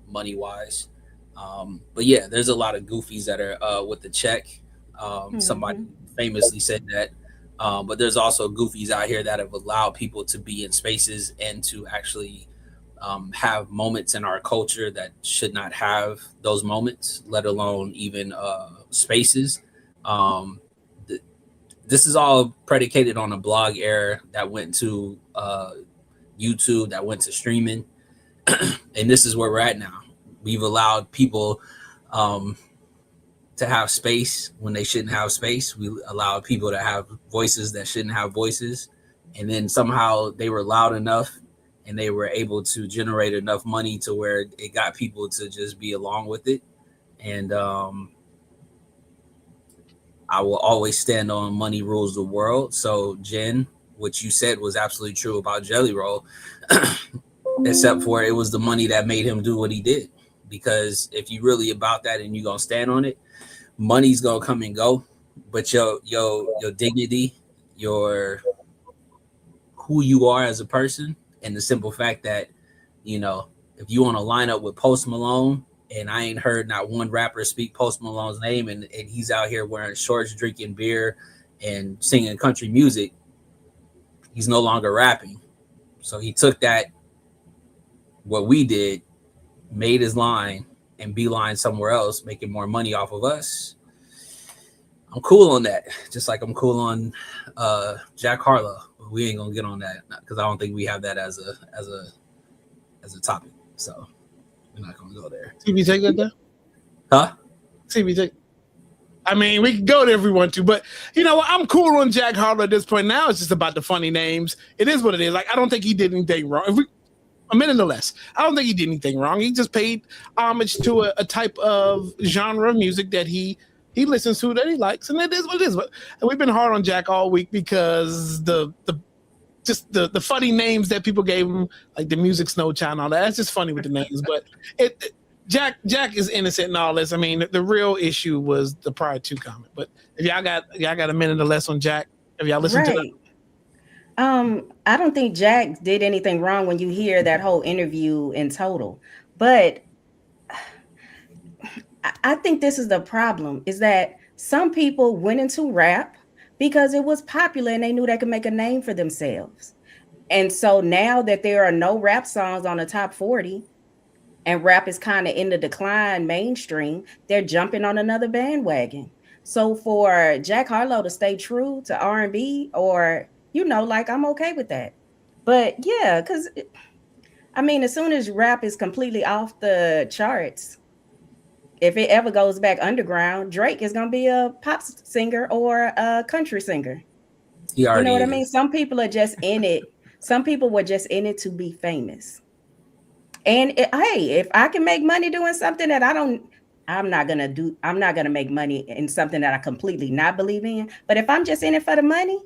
money wise. But yeah, there's a lot of goofies that are with the check. Somebody famously said that. But there's also goofies out here that have allowed people to be in spaces and to actually have moments in our culture that should not have those moments, let alone even spaces. This is all predicated on a blog era that went to YouTube, that went to streaming. And this is where we're at now. We've allowed people to have space when they shouldn't have space. We allowed people to have voices that shouldn't have voices. And then somehow they were loud enough and they were able to generate enough money to where it got people to just be along with it. And I will always stand on money rules the world. So Jen, what you said was absolutely true about Jelly Roll, except for it was the money that made him do what he did. Because if you really about that and you're gonna stand on it, money's gonna come and go, but your dignity, your who you are as a person, and the simple fact that, you know, if you want to line up with Post Malone, and I ain't heard not one rapper speak Post Malone's name, and he's out here wearing shorts, drinking beer, and singing country music, he's no longer rapping. So he took that, what we did, made his line, and beeline somewhere else, making more money off of us. I'm cool on that. Just like I'm cool on Jack Harlow. We ain't gonna get on that because I don't think we have that as a topic. So we're not gonna go there.
CB take that there?
Huh?
CB take. I mean, we can go to everyone too, but you know, I'm cool on Jack Harlow at this point. Now it's just about the funny names. It is what it is. Like, I don't think he did anything wrong. A minute or less. I don't think he did anything wrong. He just paid homage to a type of genre of music that he listens to, that he likes, and it is what it is. But we've been hard on Jack all week because the funny names that people gave him, like the Music Snow Child and all that. That's just funny with the names. But Jack is innocent in all this. I mean, the real issue was the Prior To comment. But if y'all got a minute or less on Jack, have y'all listened to that?
I don't think Jack did anything wrong when you hear that whole interview in total. But I think this is the problem, is that some people went into rap because it was popular and they knew they could make a name for themselves. And so now that there are no rap songs on the top 40 and rap is kind of in the decline mainstream, they're jumping on another bandwagon. So for Jack Harlow to stay true to R&B, or, you know, like, I'm okay with that. But yeah, because I mean, as soon as rap is completely off the charts, if it ever goes back underground, Drake is going to be a pop singer or a country singer. You know what I mean? Some people are just in it. Some people were just in it to be famous. And hey, if I can make money doing something that I'm not going to make money in something that I completely not believe in. But if I'm just in it for the money,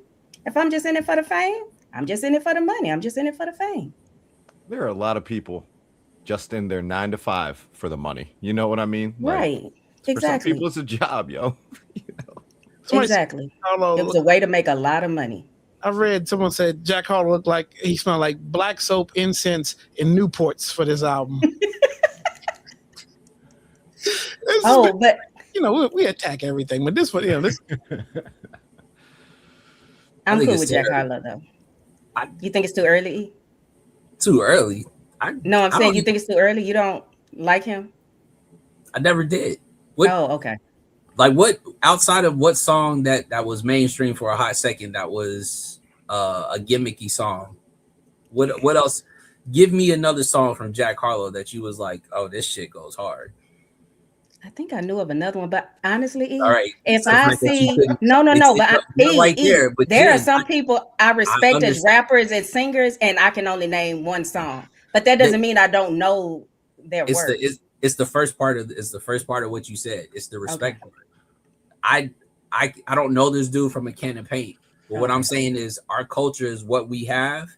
if I'm just in it for the fame, I'm just in it for the money. I'm just in it for the fame.
There are a lot of people just in their 9 to 5 for the money. You know what I mean?
Right.
For some
Exactly.
people, it's a job, yo.
Exactly. It was a way to make a lot of money.
I read someone said Jack Harlow looked like he smelled like black soap, incense, and Newports for this album.
But
you know, we attack everything, but this one, you know, this.
I'm cool with Jack Harlow though. You think it's too early?
Too early?
No, I'm saying you think it's too early. You don't like him?
I never did.
Okay.
Like what outside of what song that was mainstream for a hot second that was a gimmicky song? What else? Give me another song from Jack Harlow that you was like, oh, this shit goes hard.
I think I knew of another one, but honestly,
all right.
If I see but there are some people I respect as rappers and singers, and I can only name one song, but that doesn't mean I don't know their work.
It's the first part of what you said. It's the respect part. I don't know this dude from a can of paint, but what I'm saying is our culture is what we have,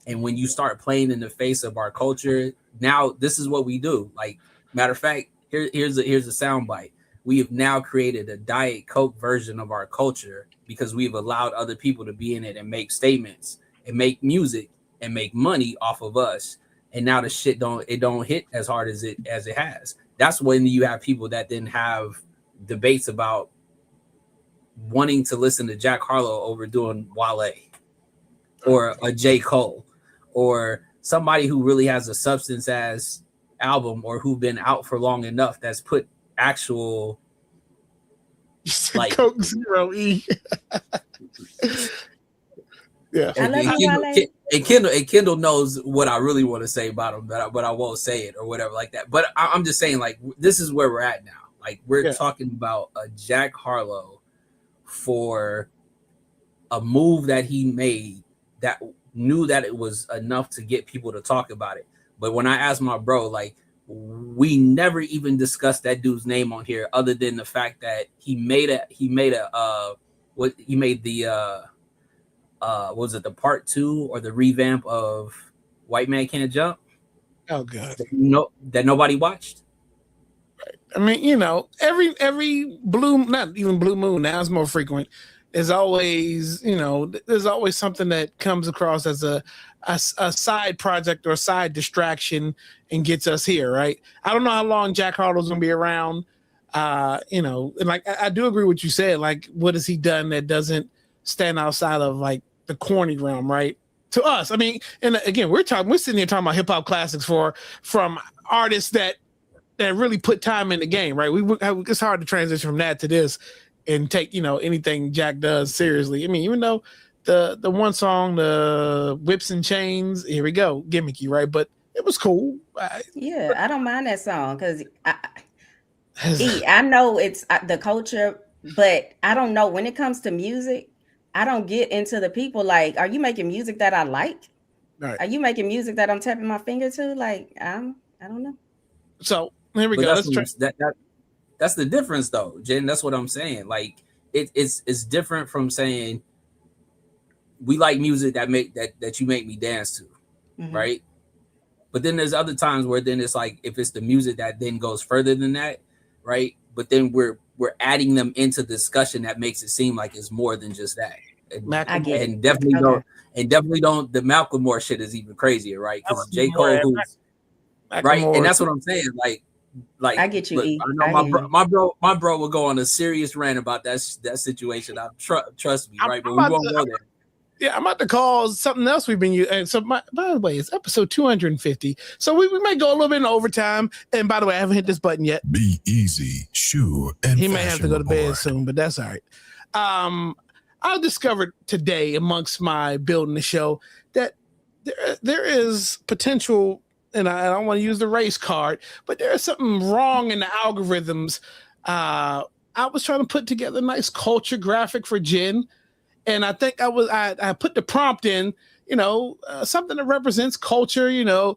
and when you start playing in the face of our culture, now this is what we do. Like matter of fact. Here's a soundbite. We have now created a Diet Coke version of our culture because we've allowed other people to be in it and make statements and make music and make money off of us. And now the shit don't hit as hard as it has. That's when you have people that then have debates about wanting to listen to Jack Harlow over doing Wale or a J. Cole or somebody who really has a substance as album or who've been out for long enough that's put actual like
Coke Zero E. Yeah.
And Kendall knows what I really want to say about him, but I won't say it or whatever like that. But I'm just saying, like, this is where we're at now. Like, we're talking about a Jack Harlow for a move that he made that knew that it was enough to get people to talk about it. But when I asked my bro, like, we never even discussed that dude's name on here, other than the fact that he made the was it the part 2 or the revamp of White Man Can't Jump?
Oh god,
that nobody watched.
I mean, you know, every not even Blue Moon now is more frequent. There's always, you know, there's always something that comes across as a side project or a side distraction and gets us here, right? I don't know how long Jack Harlow's gonna be around. You know, and like I do agree with what you said. Like, what has he done that doesn't stand outside of like the corny realm, right? To us, I mean, and again, we're sitting here talking about hip hop classics from artists that really put time in the game, right? It's hard to transition from that to this and take, you know, anything Jack does seriously. I mean, even though the one song, the Whips and Chains, here we go, gimmicky, right? But it was cool.
I don't mind that song because I know it's the culture, but I don't know when it comes to music. I don't get into the people like, are you making music that I like?
Right.
Are you making music that I'm tapping my finger to? Like, I don't know.
So here we go.
That's the difference, though, Jen. That's what I'm saying. Like, it's different from saying we like music that you make me dance to, right? But then there's other times where then it's like if it's the music that then goes further than that, right? But then we're adding them into discussion that makes it seem like it's more than just that. And definitely don't. The Macklemore shit is even crazier, right? Because J. Cole, right, and that's what I'm saying. Like
I get you.
Look, I know my bro will go on a serious rant about that situation. Trust me, right? But we won't go there.
Yeah, I'm about to call something else we've been using. So, by the way, it's episode 250. So we may go a little bit in overtime. And by the way, I haven't hit this button yet.
Be easy, shoe, and
he may have to go to bed soon, but that's all right. I discovered today amongst my building the show that there is potential, and I don't want to use the race card, but there is something wrong in the algorithms. I was trying to put together a nice culture graphic for Jen. And I think I put the prompt in, you know, something that represents culture, you know.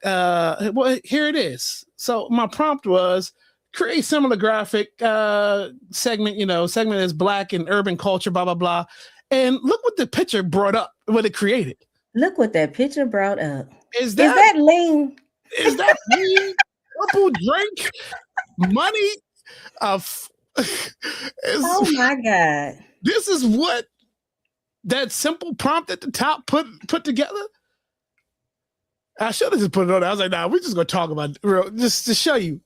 Well, here it is. So my prompt was create similar graphic segment, you know, segment is Black and urban culture, blah, blah, blah. And look what the picture brought up. what it created.
Look what that picture brought up.
Is that
lean?
Is that lean? Purple drink money?
Oh my God!
This is what that simple prompt at the top put together. I should have just put it on there. I was like, nah, we're just gonna talk about it real, just to show you.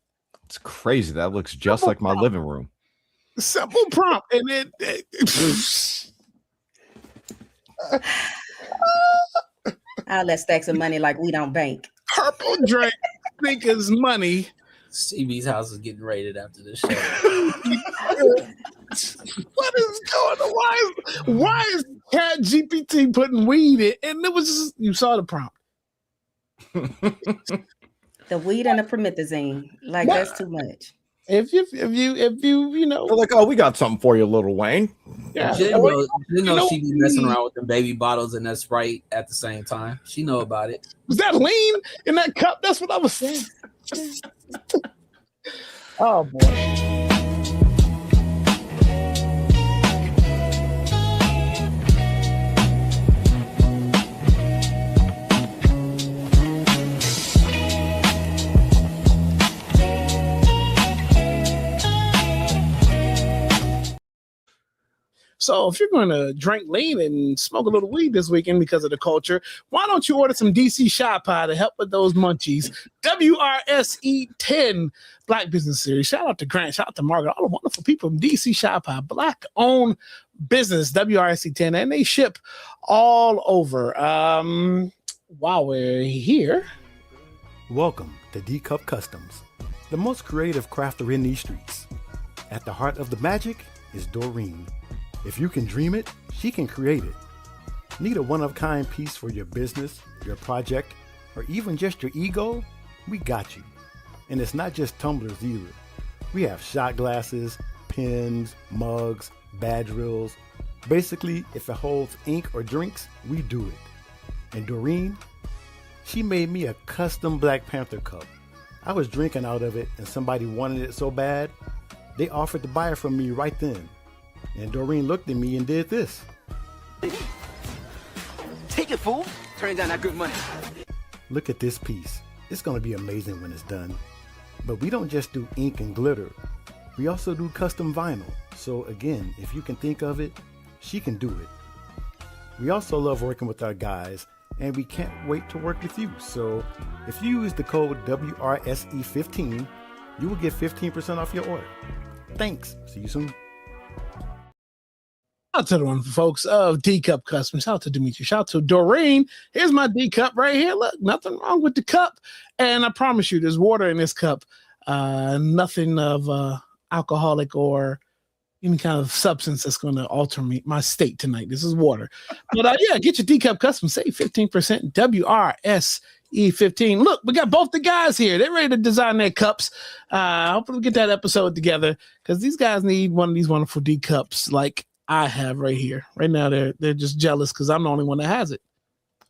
It's crazy. That looks just like my living room.
Simple prompt, and it
I'll let stacks of money like we don't bank.
Purple drink think is money.
CB's house is getting raided after this show.
What is going on? Why is Cat GPT putting weed in? And it was just, you saw the prompt.
The weed and the promethazine, like that's too much.
If you know,
they're like, oh, we got something for you, Little Wayne.
Yeah, she be messing around with the baby bottles and that Sprite at the same time. She know about it.
Was that lean in that cup? That's what I was saying. Oh boy. So if you're going to drink lean and smoke a little weed this weekend because of the culture, why don't you order some DC Shot Pie to help with those munchies? WRSE 10 Black Business Series. Shout out to Grant. Shout out to Margaret. All the wonderful people from DC Shot Pie. Black-owned business, WRSE 10. And they ship all over. While we're here.
Welcome to D-Cup Customs, the most creative crafter in these streets. At the heart of the magic is Doreen. If you can dream it, she can create it. Need a one-of-a-kind piece for your business, your project, or even just your ego? We got you. And it's not just tumblers either. We have shot glasses, pens, mugs, badge reels. Basically, if it holds ink or drinks, we do it. And Doreen, she made me a custom Black Panther cup. I was drinking out of it and somebody wanted it so bad, they offered to buy it from me right then. And Doreen looked at me and did this.
Take it, fool. Turn down that good money.
Look at this piece. It's going to be amazing when it's done. But we don't just do ink and glitter. We also do custom vinyl. So again, if you can think of it, she can do it. We also love working with our guys, and we can't wait to work with you. So if you use the code WRSE15, you will get 15% off your order. Thanks. See you soon.
Shout out to the wonderful folks of D-Cup Customs. Shout out to Dimitri. Shout out to Doreen. Here's my D-Cup right here. Look, nothing wrong with the cup. And I promise you, there's water in this cup. Nothing of alcoholic or any kind of substance that's going to alter my state tonight. This is water. But yeah, get your D-Cup Customs. Save 15%. WRSE15. Look, we got both the guys here. They're ready to design their cups. Hopefully we get that episode together because these guys need one of these wonderful D-Cups like I have right here. Right now, they're just jealous because I'm the only one that has it.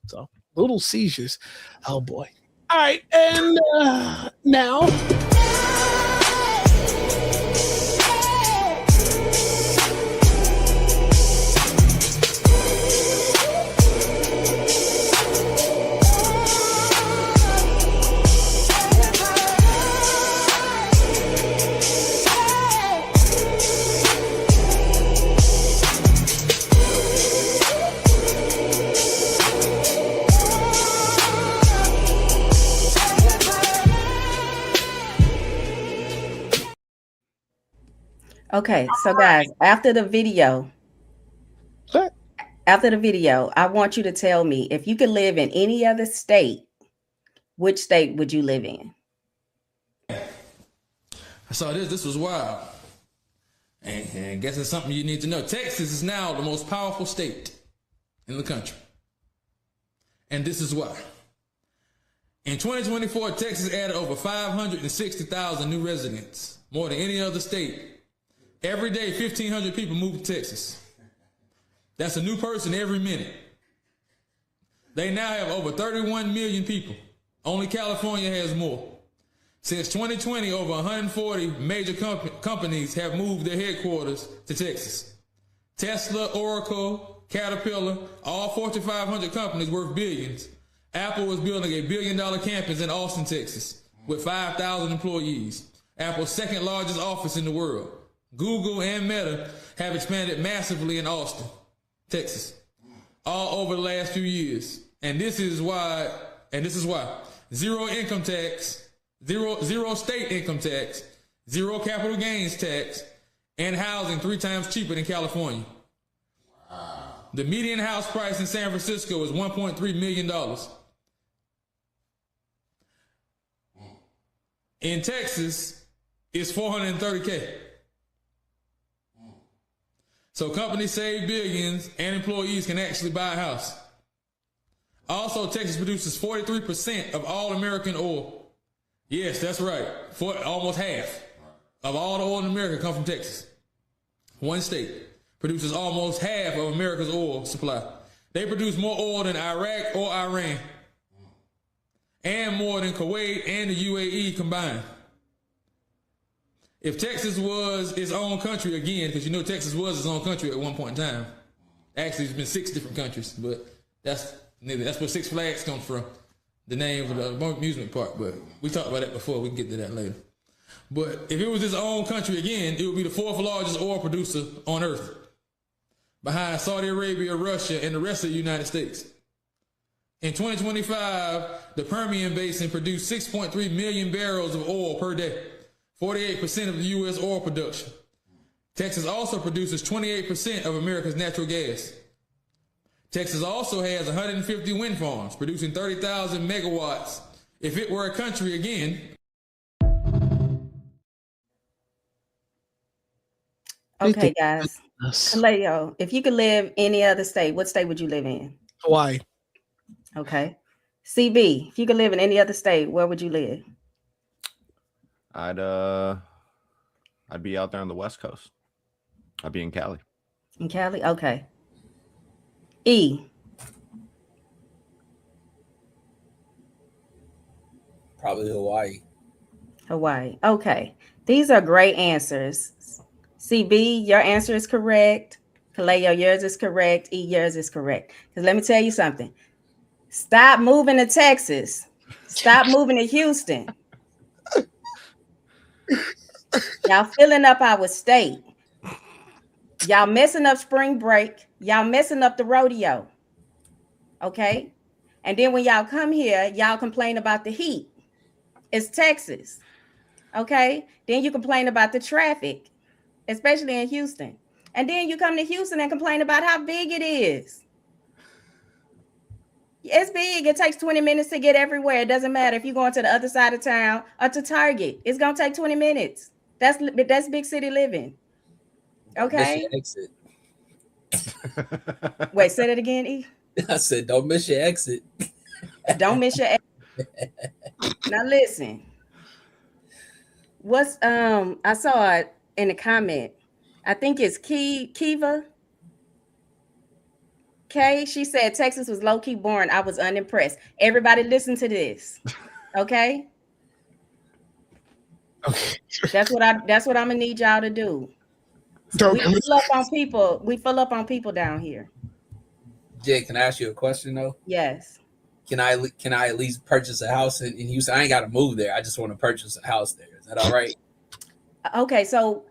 So, little seizures. Oh, boy. All right, and now...
Okay, so guys, after the video, I want you to tell me if you could live in any other state, which state would you live in?
I saw this. This was wild. And I guess it's something you need to know. Texas is now the most powerful state in the country. And this is why. In 2024, Texas added over 560,000 new residents, more than any other state. Every day, 1,500 people move to Texas. That's a new person every minute. They now have over 31 million people. Only California has more. Since 2020, over 140 major companies have moved their headquarters to Texas. Tesla, Oracle, Caterpillar, all Fortune 500 companies worth billions. Apple is building a $1 billion campus in Austin, Texas, with 5,000 employees. Apple's second largest office in the world. Google and Meta have expanded massively in Austin, Texas, all over the last few years. And this is why, zero income tax, zero state income tax, zero capital gains tax, and housing 3 times cheaper than California. The median house price in San Francisco is $1.3 million. In Texas, it's $430K. So companies save billions and employees can actually buy a house. Also, Texas produces 43% of all American oil. Yes, that's right. Almost half of all the oil in America come from Texas. One state produces almost half of America's oil supply. They produce more oil than Iraq or Iran, and more than Kuwait and the UAE combined. If Texas was its own country again, because you know Texas was its own country at one point in time. Actually, it's been 6 different countries, but that's where Six Flags comes from, the name of the amusement park. But we talked about that before. We can get to that later. But if it was its own country again, it would be the 4th largest oil producer on earth, behind Saudi Arabia, Russia, and the rest of the United States. In 2025, the Permian Basin produced 6.3 million barrels of oil per day, 48% of the U.S. oil production. Texas also produces 28% of America's natural gas. Texas also has 150 wind farms, producing 30,000 megawatts. If it were a country again.
Okay, guys. Kaleo, if you could live any other state, what state would you live in?
Hawaii.
Okay. CB, if you could live in any other state, where would you live?
I'd be out there on the West Coast. I'd be in Cali.
In Cali? Okay. E.
Probably Hawaii.
Hawaii. Okay. These are great answers. CB, your answer is correct. Kaleo, yours is correct. E, yours is correct. Because let me tell you something. Stop moving to Texas. Stop moving to Houston. Y'all filling up our state. Y'all messing up spring break. Y'all messing up the rodeo. Okay? And then when y'all come here, y'all complain about the heat. It's Texas. Okay? Then you complain about the traffic, especially in Houston. And then you come to Houston and complain about how big it is. It's big. It takes 20 minutes to get everywhere. It doesn't matter if you're going to the other side of town or to Target. It's going to take 20 minutes. That's big city living. Okay?
Exit.
Wait, say that again, E?
I said, don't miss your exit.
Don't miss your exit. Now listen. What's I saw it in the comment. I think it's Kiva. Okay, she said Texas was low-key boring. I was unimpressed. Everybody listen to this. Okay?
Okay.
That's what I'm gonna need y'all to do. We fill up on people. We fill up on people down here.
Jay, can I ask you a question though?
Yes.
Can I at least purchase a house in Houston? I ain't got to move there. I just want to purchase a house there. Is that all right?
Okay, so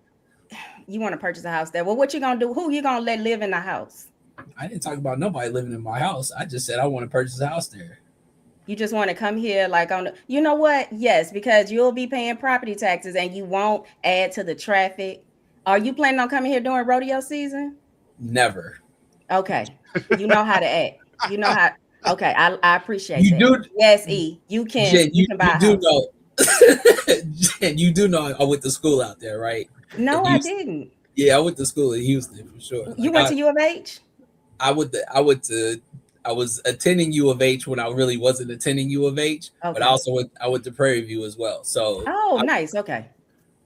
you want to purchase a house there. Well, what you gonna do? Who you gonna let live in the house?
I didn't talk about nobody living in my house. I just said I want to purchase a house there.
You just want to come here like on the, you know what? Yes, because you'll be paying property taxes and you won't add to the traffic. Are you planning on coming here during rodeo season?
Never.
Okay. You know how to act. You know how. Okay, I appreciate
you
that.
Do,
yes, E. You can.
Jen,
you can buy a
do
house.
know. Jen, you do know I went to school out there, right?
No, I didn't.
Yeah, I went to school in Houston for sure.
You went to U of H?
I was attending U of H when I really wasn't attending U of H,
okay.
But I went to Prairie View as well. So
nice. Okay.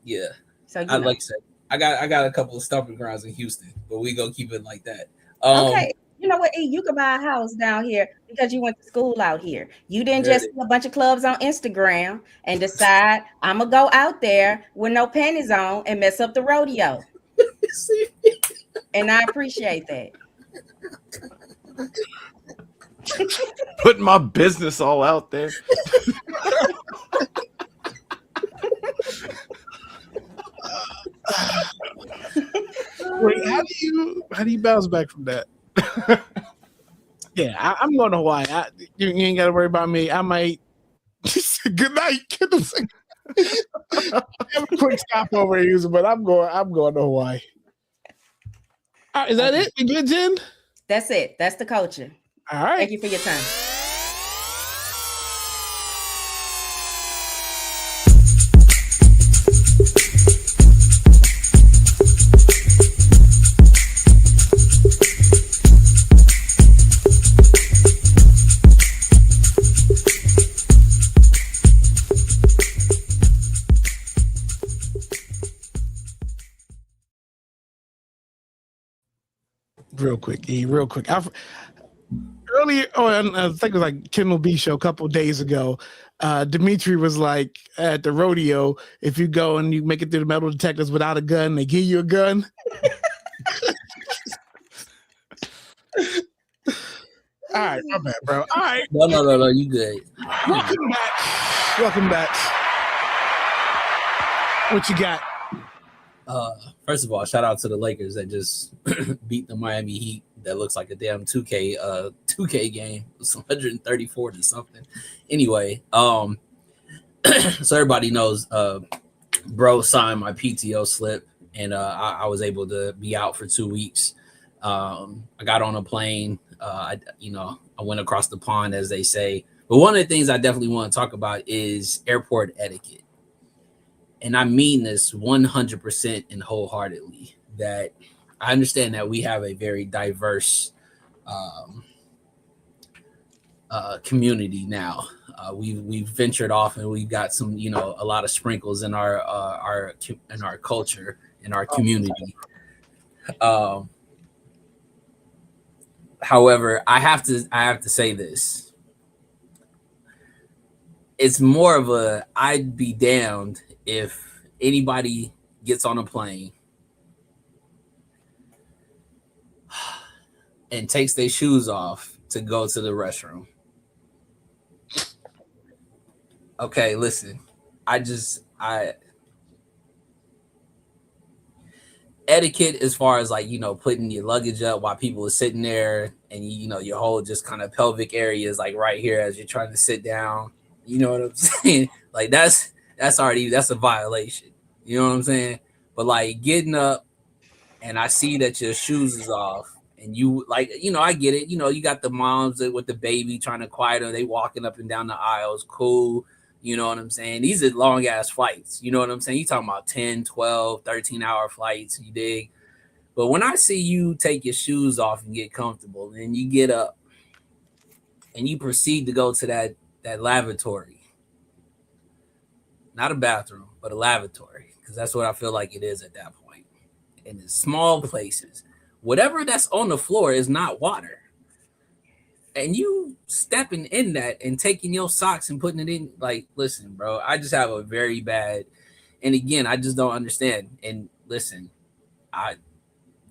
Yeah.
So
I like I said, I got a couple of stomping grounds in Houston, but we gonna keep it like that.
Okay. You know what? E, you could buy a house down here because you went to school out here. You didn't just see a bunch of clubs on Instagram and decide I'm gonna go out there with no panties on and mess up the rodeo. And I appreciate that.
Putting my business all out there.
Wait, how do you bounce back from that? Yeah, I'm going to Hawaii. You ain't got to worry about me. I might. Good night. Have a quick stopover here, but I'm going to Hawaii. All right, is that it? You good, Jen?
That's it. That's the culture.
All right.
Thank you for your time.
Real quick. Earlier, I think it was like Kendall B show a couple of days ago. Dimitri was like at the rodeo, if you go and you make it through the metal detectors without a gun, they give you a gun. All right, my bad, bro. All right.
No, you good.
Welcome back. What you got?
First of all, shout out to the Lakers that just beat the Miami Heat. That looks like a damn 2K game. It's 134 to something. Anyway, so everybody knows, bro signed my PTO slip, and I was able to be out for 2 weeks. I got on a plane. I went across the pond, as they say. But one of the things I definitely want to talk about is airport etiquette. And I mean this 100% and wholeheartedly, that I understand that we have a very diverse community now. We've ventured off, and we've got some, a lot of sprinkles in our culture, in our community. However, I have to say this. It's more of a I'd be damned if anybody gets on a plane and takes their shoes off to go to the restroom. Okay, listen. Etiquette as far as putting your luggage up while people are sitting there, and your whole just kind of pelvic area is like right here as you're trying to sit down. You know what I'm saying? Like that's a violation. You know what I'm saying? But like getting up and I see that your shoes is off and you I get it. You got the moms with the baby trying to quiet her. They walking up and down the aisles. Cool. You know what I'm saying? These are long ass flights. You know what I'm saying? You talking about 10, 12, 13-hour flights. You dig? But when I see you take your shoes off and get comfortable, and you get up and you proceed to go to that lavatory, not a bathroom, but a lavatory, because that's what I feel like it is at that point. In the small places, whatever that's on the floor is not water. And you stepping in that and taking your socks and putting it in, like, listen, bro, I just have a very bad, and again, I just don't understand. And listen,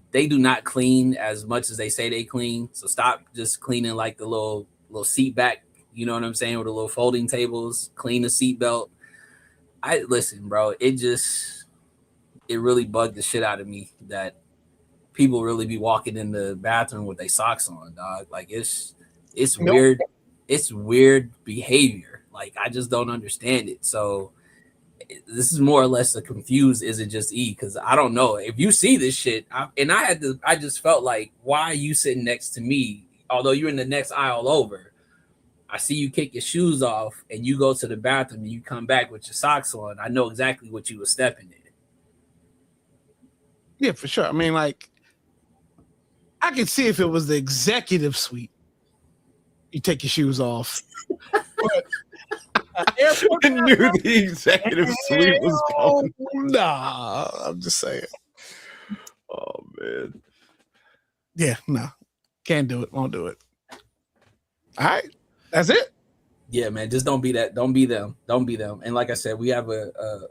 they do not clean as much as they say they clean. So stop just cleaning like the little seat back, you know what I'm saying, with the little folding tables, clean the seat belt. Listen, bro, it really bugged the shit out of me that people really be walking in the bathroom with their socks on, dog. Like it's weird. It's weird behavior. Like I just don't understand it. So this is more or less a confused, is it just E? Because I don't know. If you see this shit, I just felt like, why are you sitting next to me? Although you're in the next aisle over, I see you kick your shoes off and you go to the bathroom and you come back with your socks on. I know exactly what you were stepping in.
Yeah, for sure. I mean, like, I could see if it was the executive suite, you take your shoes off. But
I knew the executive suite was coming.
Nah, I'm just saying.
Oh man.
Yeah, no. Can't do it. Won't do it. All right. That's it.
Yeah, man. Just don't be that. Don't be them. Don't be them. And like I said, we have a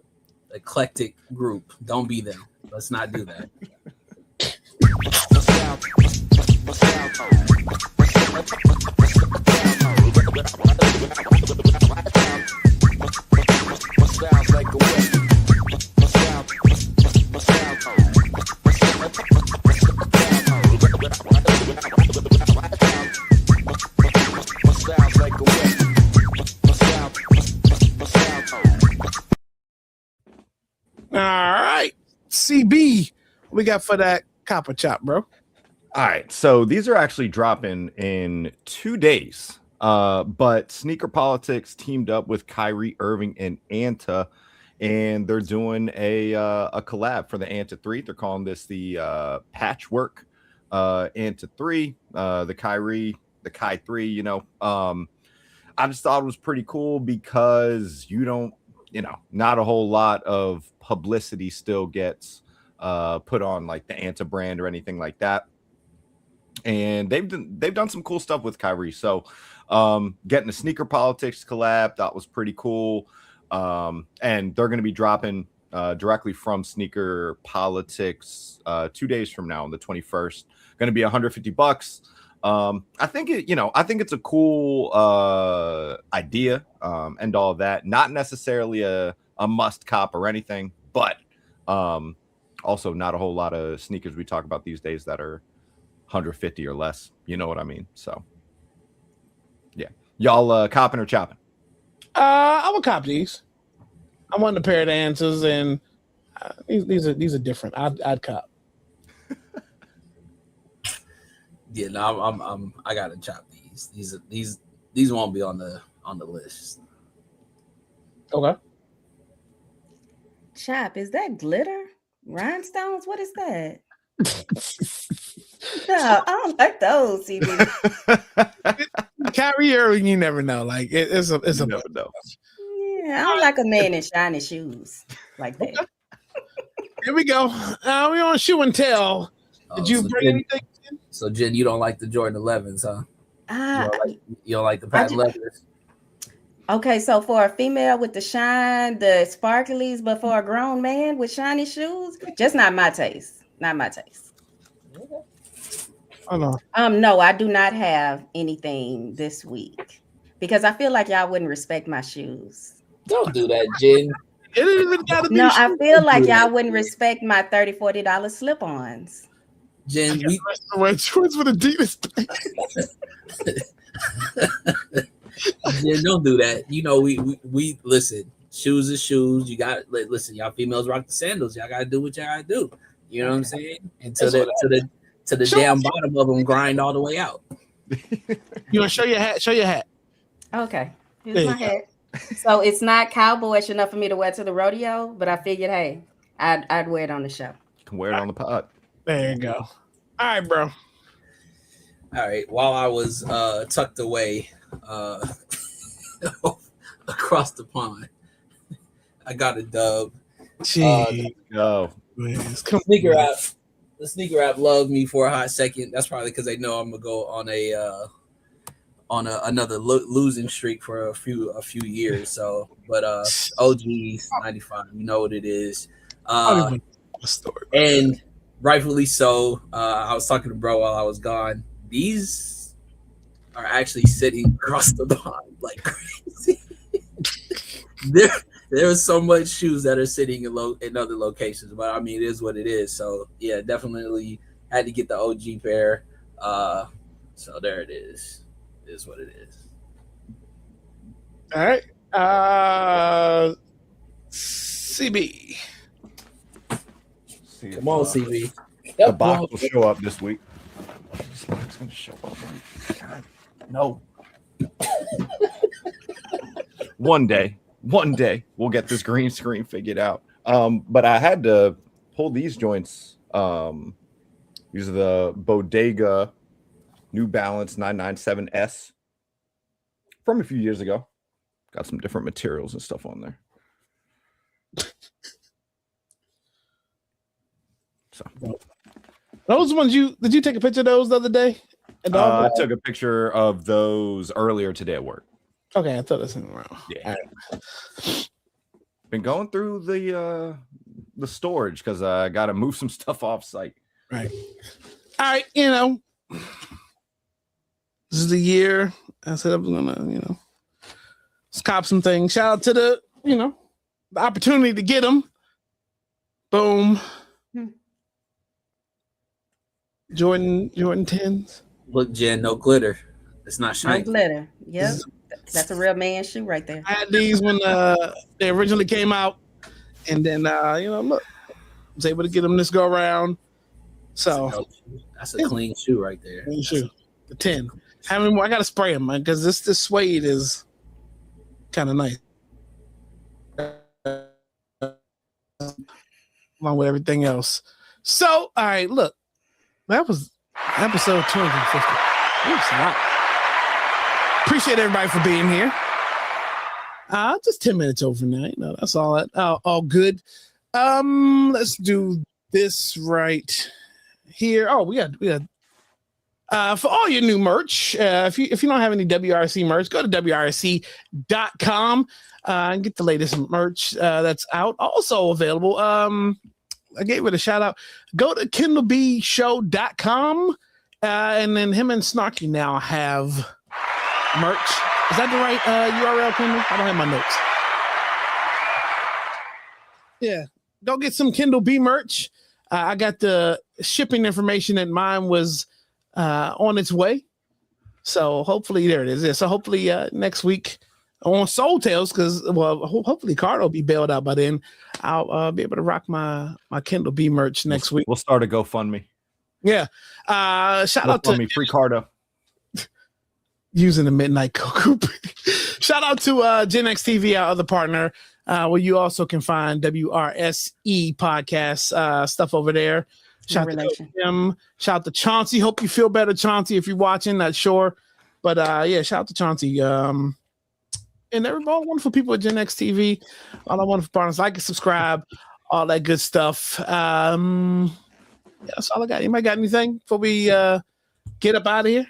eclectic group. Don't be them. Let's not do that.
All right, CB, what we got for that copper chop, bro?
All right, so these are actually dropping in 2 days. But Sneaker Politics teamed up with Kyrie Irving and Anta, and they're doing a collab for the Anta 3. They're calling this the Patchwork Anta 3, the Kai 3. You know, I just thought it was pretty cool because not a whole lot of publicity still gets put on like the Anta brand or anything like that. And they've done some cool stuff with Kyrie. So getting the Sneaker Politics collab, that was pretty cool. And they're going to be dropping directly from Sneaker Politics 2 days from now on the 21st. Going to be $150. I think it's a cool idea and all that. Not necessarily a must cop or anything, but also not a whole lot of sneakers we talk about these days that are 150 or less. You know what I mean? So yeah, y'all copping or chopping?
I would cop these. I want a pair of answers, and these are different. I'd cop.
Yeah, no, I gotta chop these. These won't be on the list.
Okay.
Chop, is that glitter? Rhinestones? What is that? No, I don't like those, CB.
Kyrie Irving, you never know. Like it's a
never know.
Yeah, I don't like a man in shiny shoes like that.
Here we go. We on shoe and tell. Did you bring anything?
So Jen, you don't like the Jordan 11s, huh? You don't like the patent leathers?
Okay, so for a female with the shine, the sparklies, but for a grown man with shiny shoes, just not my taste. Not my taste.
Oh no.
No, I do not have anything this week because I feel like y'all wouldn't respect my shoes.
Don't do that, Jen.
It ain't even gotta be.
No, I feel like y'all wouldn't respect my $30, $40 slip-ons.
Jen,
choice with Adidas.
Jen, don't do that. You know, we listen. Shoes is shoes. You got listen. Y'all females rock the sandals. Y'all gotta do what y'all gotta do. You know what I'm saying? And to the damn bottom of them, grind all the way out.
You wanna show your hat? Show your hat.
Okay, here's my hat. So it's not cowboyish enough for me to wear to the rodeo, but I figured, hey, I'd wear it on the show.
You can wear it on the pod.
There you go. All right, bro.
All right. While I was tucked away across the pond, I got a dub. Sneaker app. The sneaker app loved me for a hot second. That's probably because they know I'm gonna go on another losing streak for a few years. So, but OGs 95, you know what it is. And rightfully so. I was talking to bro while I was gone. These are actually sitting across the pond like crazy. There's so much shoes that are sitting in other locations, but I mean, it is what it is. So yeah, definitely had to get the OG pair. So there it is. It is what it is.
All right. CB.
Come on, CB.
The box will show up this week. This box gonna show up. God, no. One day we'll get this green screen figured out. But I had to pull these joints. These are the Bodega New Balance 997S from a few years ago. Got some different materials and stuff on there. So
those ones did you take a picture of those the other day?
I took a picture of those earlier today at work.
Okay, I thought this was around.
Yeah. Right. Been going through the storage because I got to move some stuff off site.
Right. All right. This is the year I said I was gonna, cop some things. Shout out to the opportunity to get them. Boom. Jordan 10s.
Look, Jen, no glitter. It's not
No
shiny.
glitter. Yep. That's a real man shoe right there.
I had these when they originally came out, and then look, I was able to get them this go around. So
That's a clean shoe right there.
Clean shoe. The 10. I gotta spray them, man, because this suede is kind of nice. Along with everything else. So, all right, look. That was episode 250. It was a lot. Appreciate everybody for being here. Just 10 minutes over now. That's all good. Let's do this right here. Oh, we got for all your new merch. If you don't have any WRC merch, go to WRC.com and get the latest merch that's out. Also available. I gave it a shout out. Go to KindleBShow.com and then him and Snarky now have merch. Is that the right URL, Kendall? I don't have my notes. Yeah. Go get some Kindle B merch. I got the shipping information, and mine was on its way. So hopefully there it is. Yeah, so hopefully next week on Soul Tales, because hopefully Carter will be bailed out by then. I'll be able to rock my Kindle B merch next week.
We'll start a GoFundMe.
Yeah. Shout out to
me, free Carter.
Using the Midnight Cocoa. Shout out to Gen X TV, our other partner, where you also can find WRSE podcast stuff over there. Shout out to him. Shout out to Chauncey. Hope you feel better, Chauncey, if you're watching. Not sure. But yeah, shout out to Chauncey. And everybody, all wonderful people at Gen X TV, all our wonderful partners. Like and subscribe, all that good stuff. Yeah, that's all I got. Anybody got anything before we get up out of here?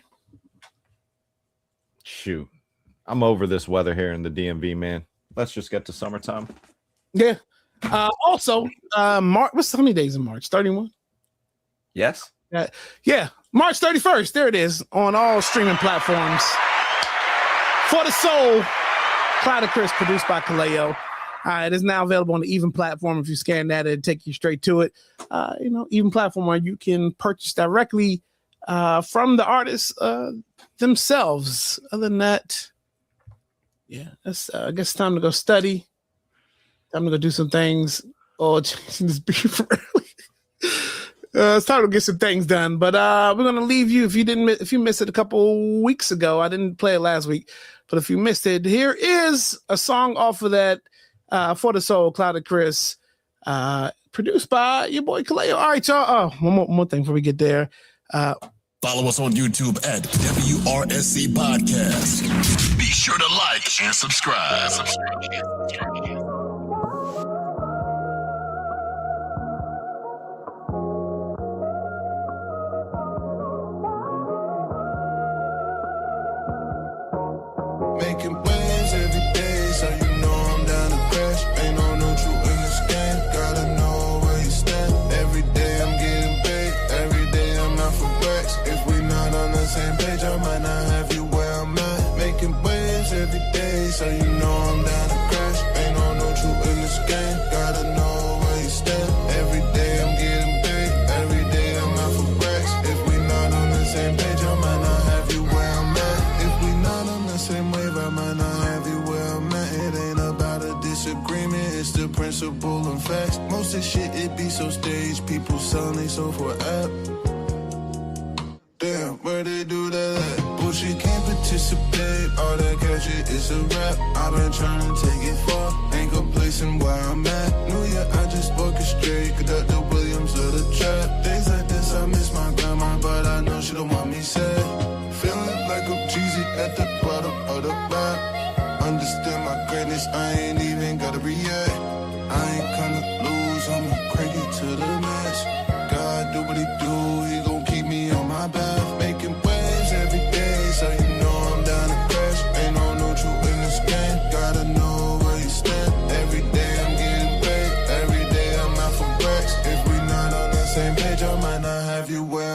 Shoot. I'm over this weather here in the DMV, man. Let's just get to summertime.
Yeah. Also, March. What's how many days in March? 31?
Yes.
Yeah. March 31st. There it is on all streaming platforms. For the Soul, Clyde and Chris, produced by Kaleo. It is now available on the Even platform. If you scan that, it'll take you straight to it. Even platform where you can purchase directly from the artists themselves. Other than that, yeah, that's I guess time to go study. Time to go do some things. Oh, changing this beat for early. It's time to get some things done. But we're gonna leave you. If you missed it a couple weeks ago, I didn't play it last week. But if you missed it, here is a song off of that For the Soul, Cloud and Chris, produced by your boy Kaleo. All right, y'all. One more thing before we get there.
Follow us on YouTube at WRSC Podcast. Be sure to like and subscribe.
Making waves every day, so you know I'm down to crash. Ain't no neutral in this game, gotta know where you stand. Every day I'm getting paid, every day I'm out for racks. If we not on the same page, I might not have you where I'm at. Making waves every day, so you know I'm down to crash. Ain't no neutral in this game, gotta know where you stand. Every day I'm getting paid, every day I'm out for racks. If we not on the same page, I might not have you where I'm at. If we not on the same wave, I might not have you where I'm at. It ain't about a disagreement, it's the principle and facts. Most of shit, it be so staged, people selling they soul for app. Damn, where they do that at? Bullshit can't participate, all that cash shit is a rap. I've been trying to take it far, ain't complacent where I'm at. New Year, I just orchestrate, conduct the Williams of the trap. Days like this, I miss my grandma, but I know she don't want me sad. Feeling like I'm cheesy at the bottom of the map. Understand my greatness, I ain't even gotta react. I ain't gonna lose, I'ma crank it to the max. God do what he do, he gon' keep me on my path. Making waves every day, so you know I'm down to crash. Ain't no neutral in this game, gotta know where you stand. Every day I'm getting paid, every day I'm out for racks. If we not on the same page, I might not have you where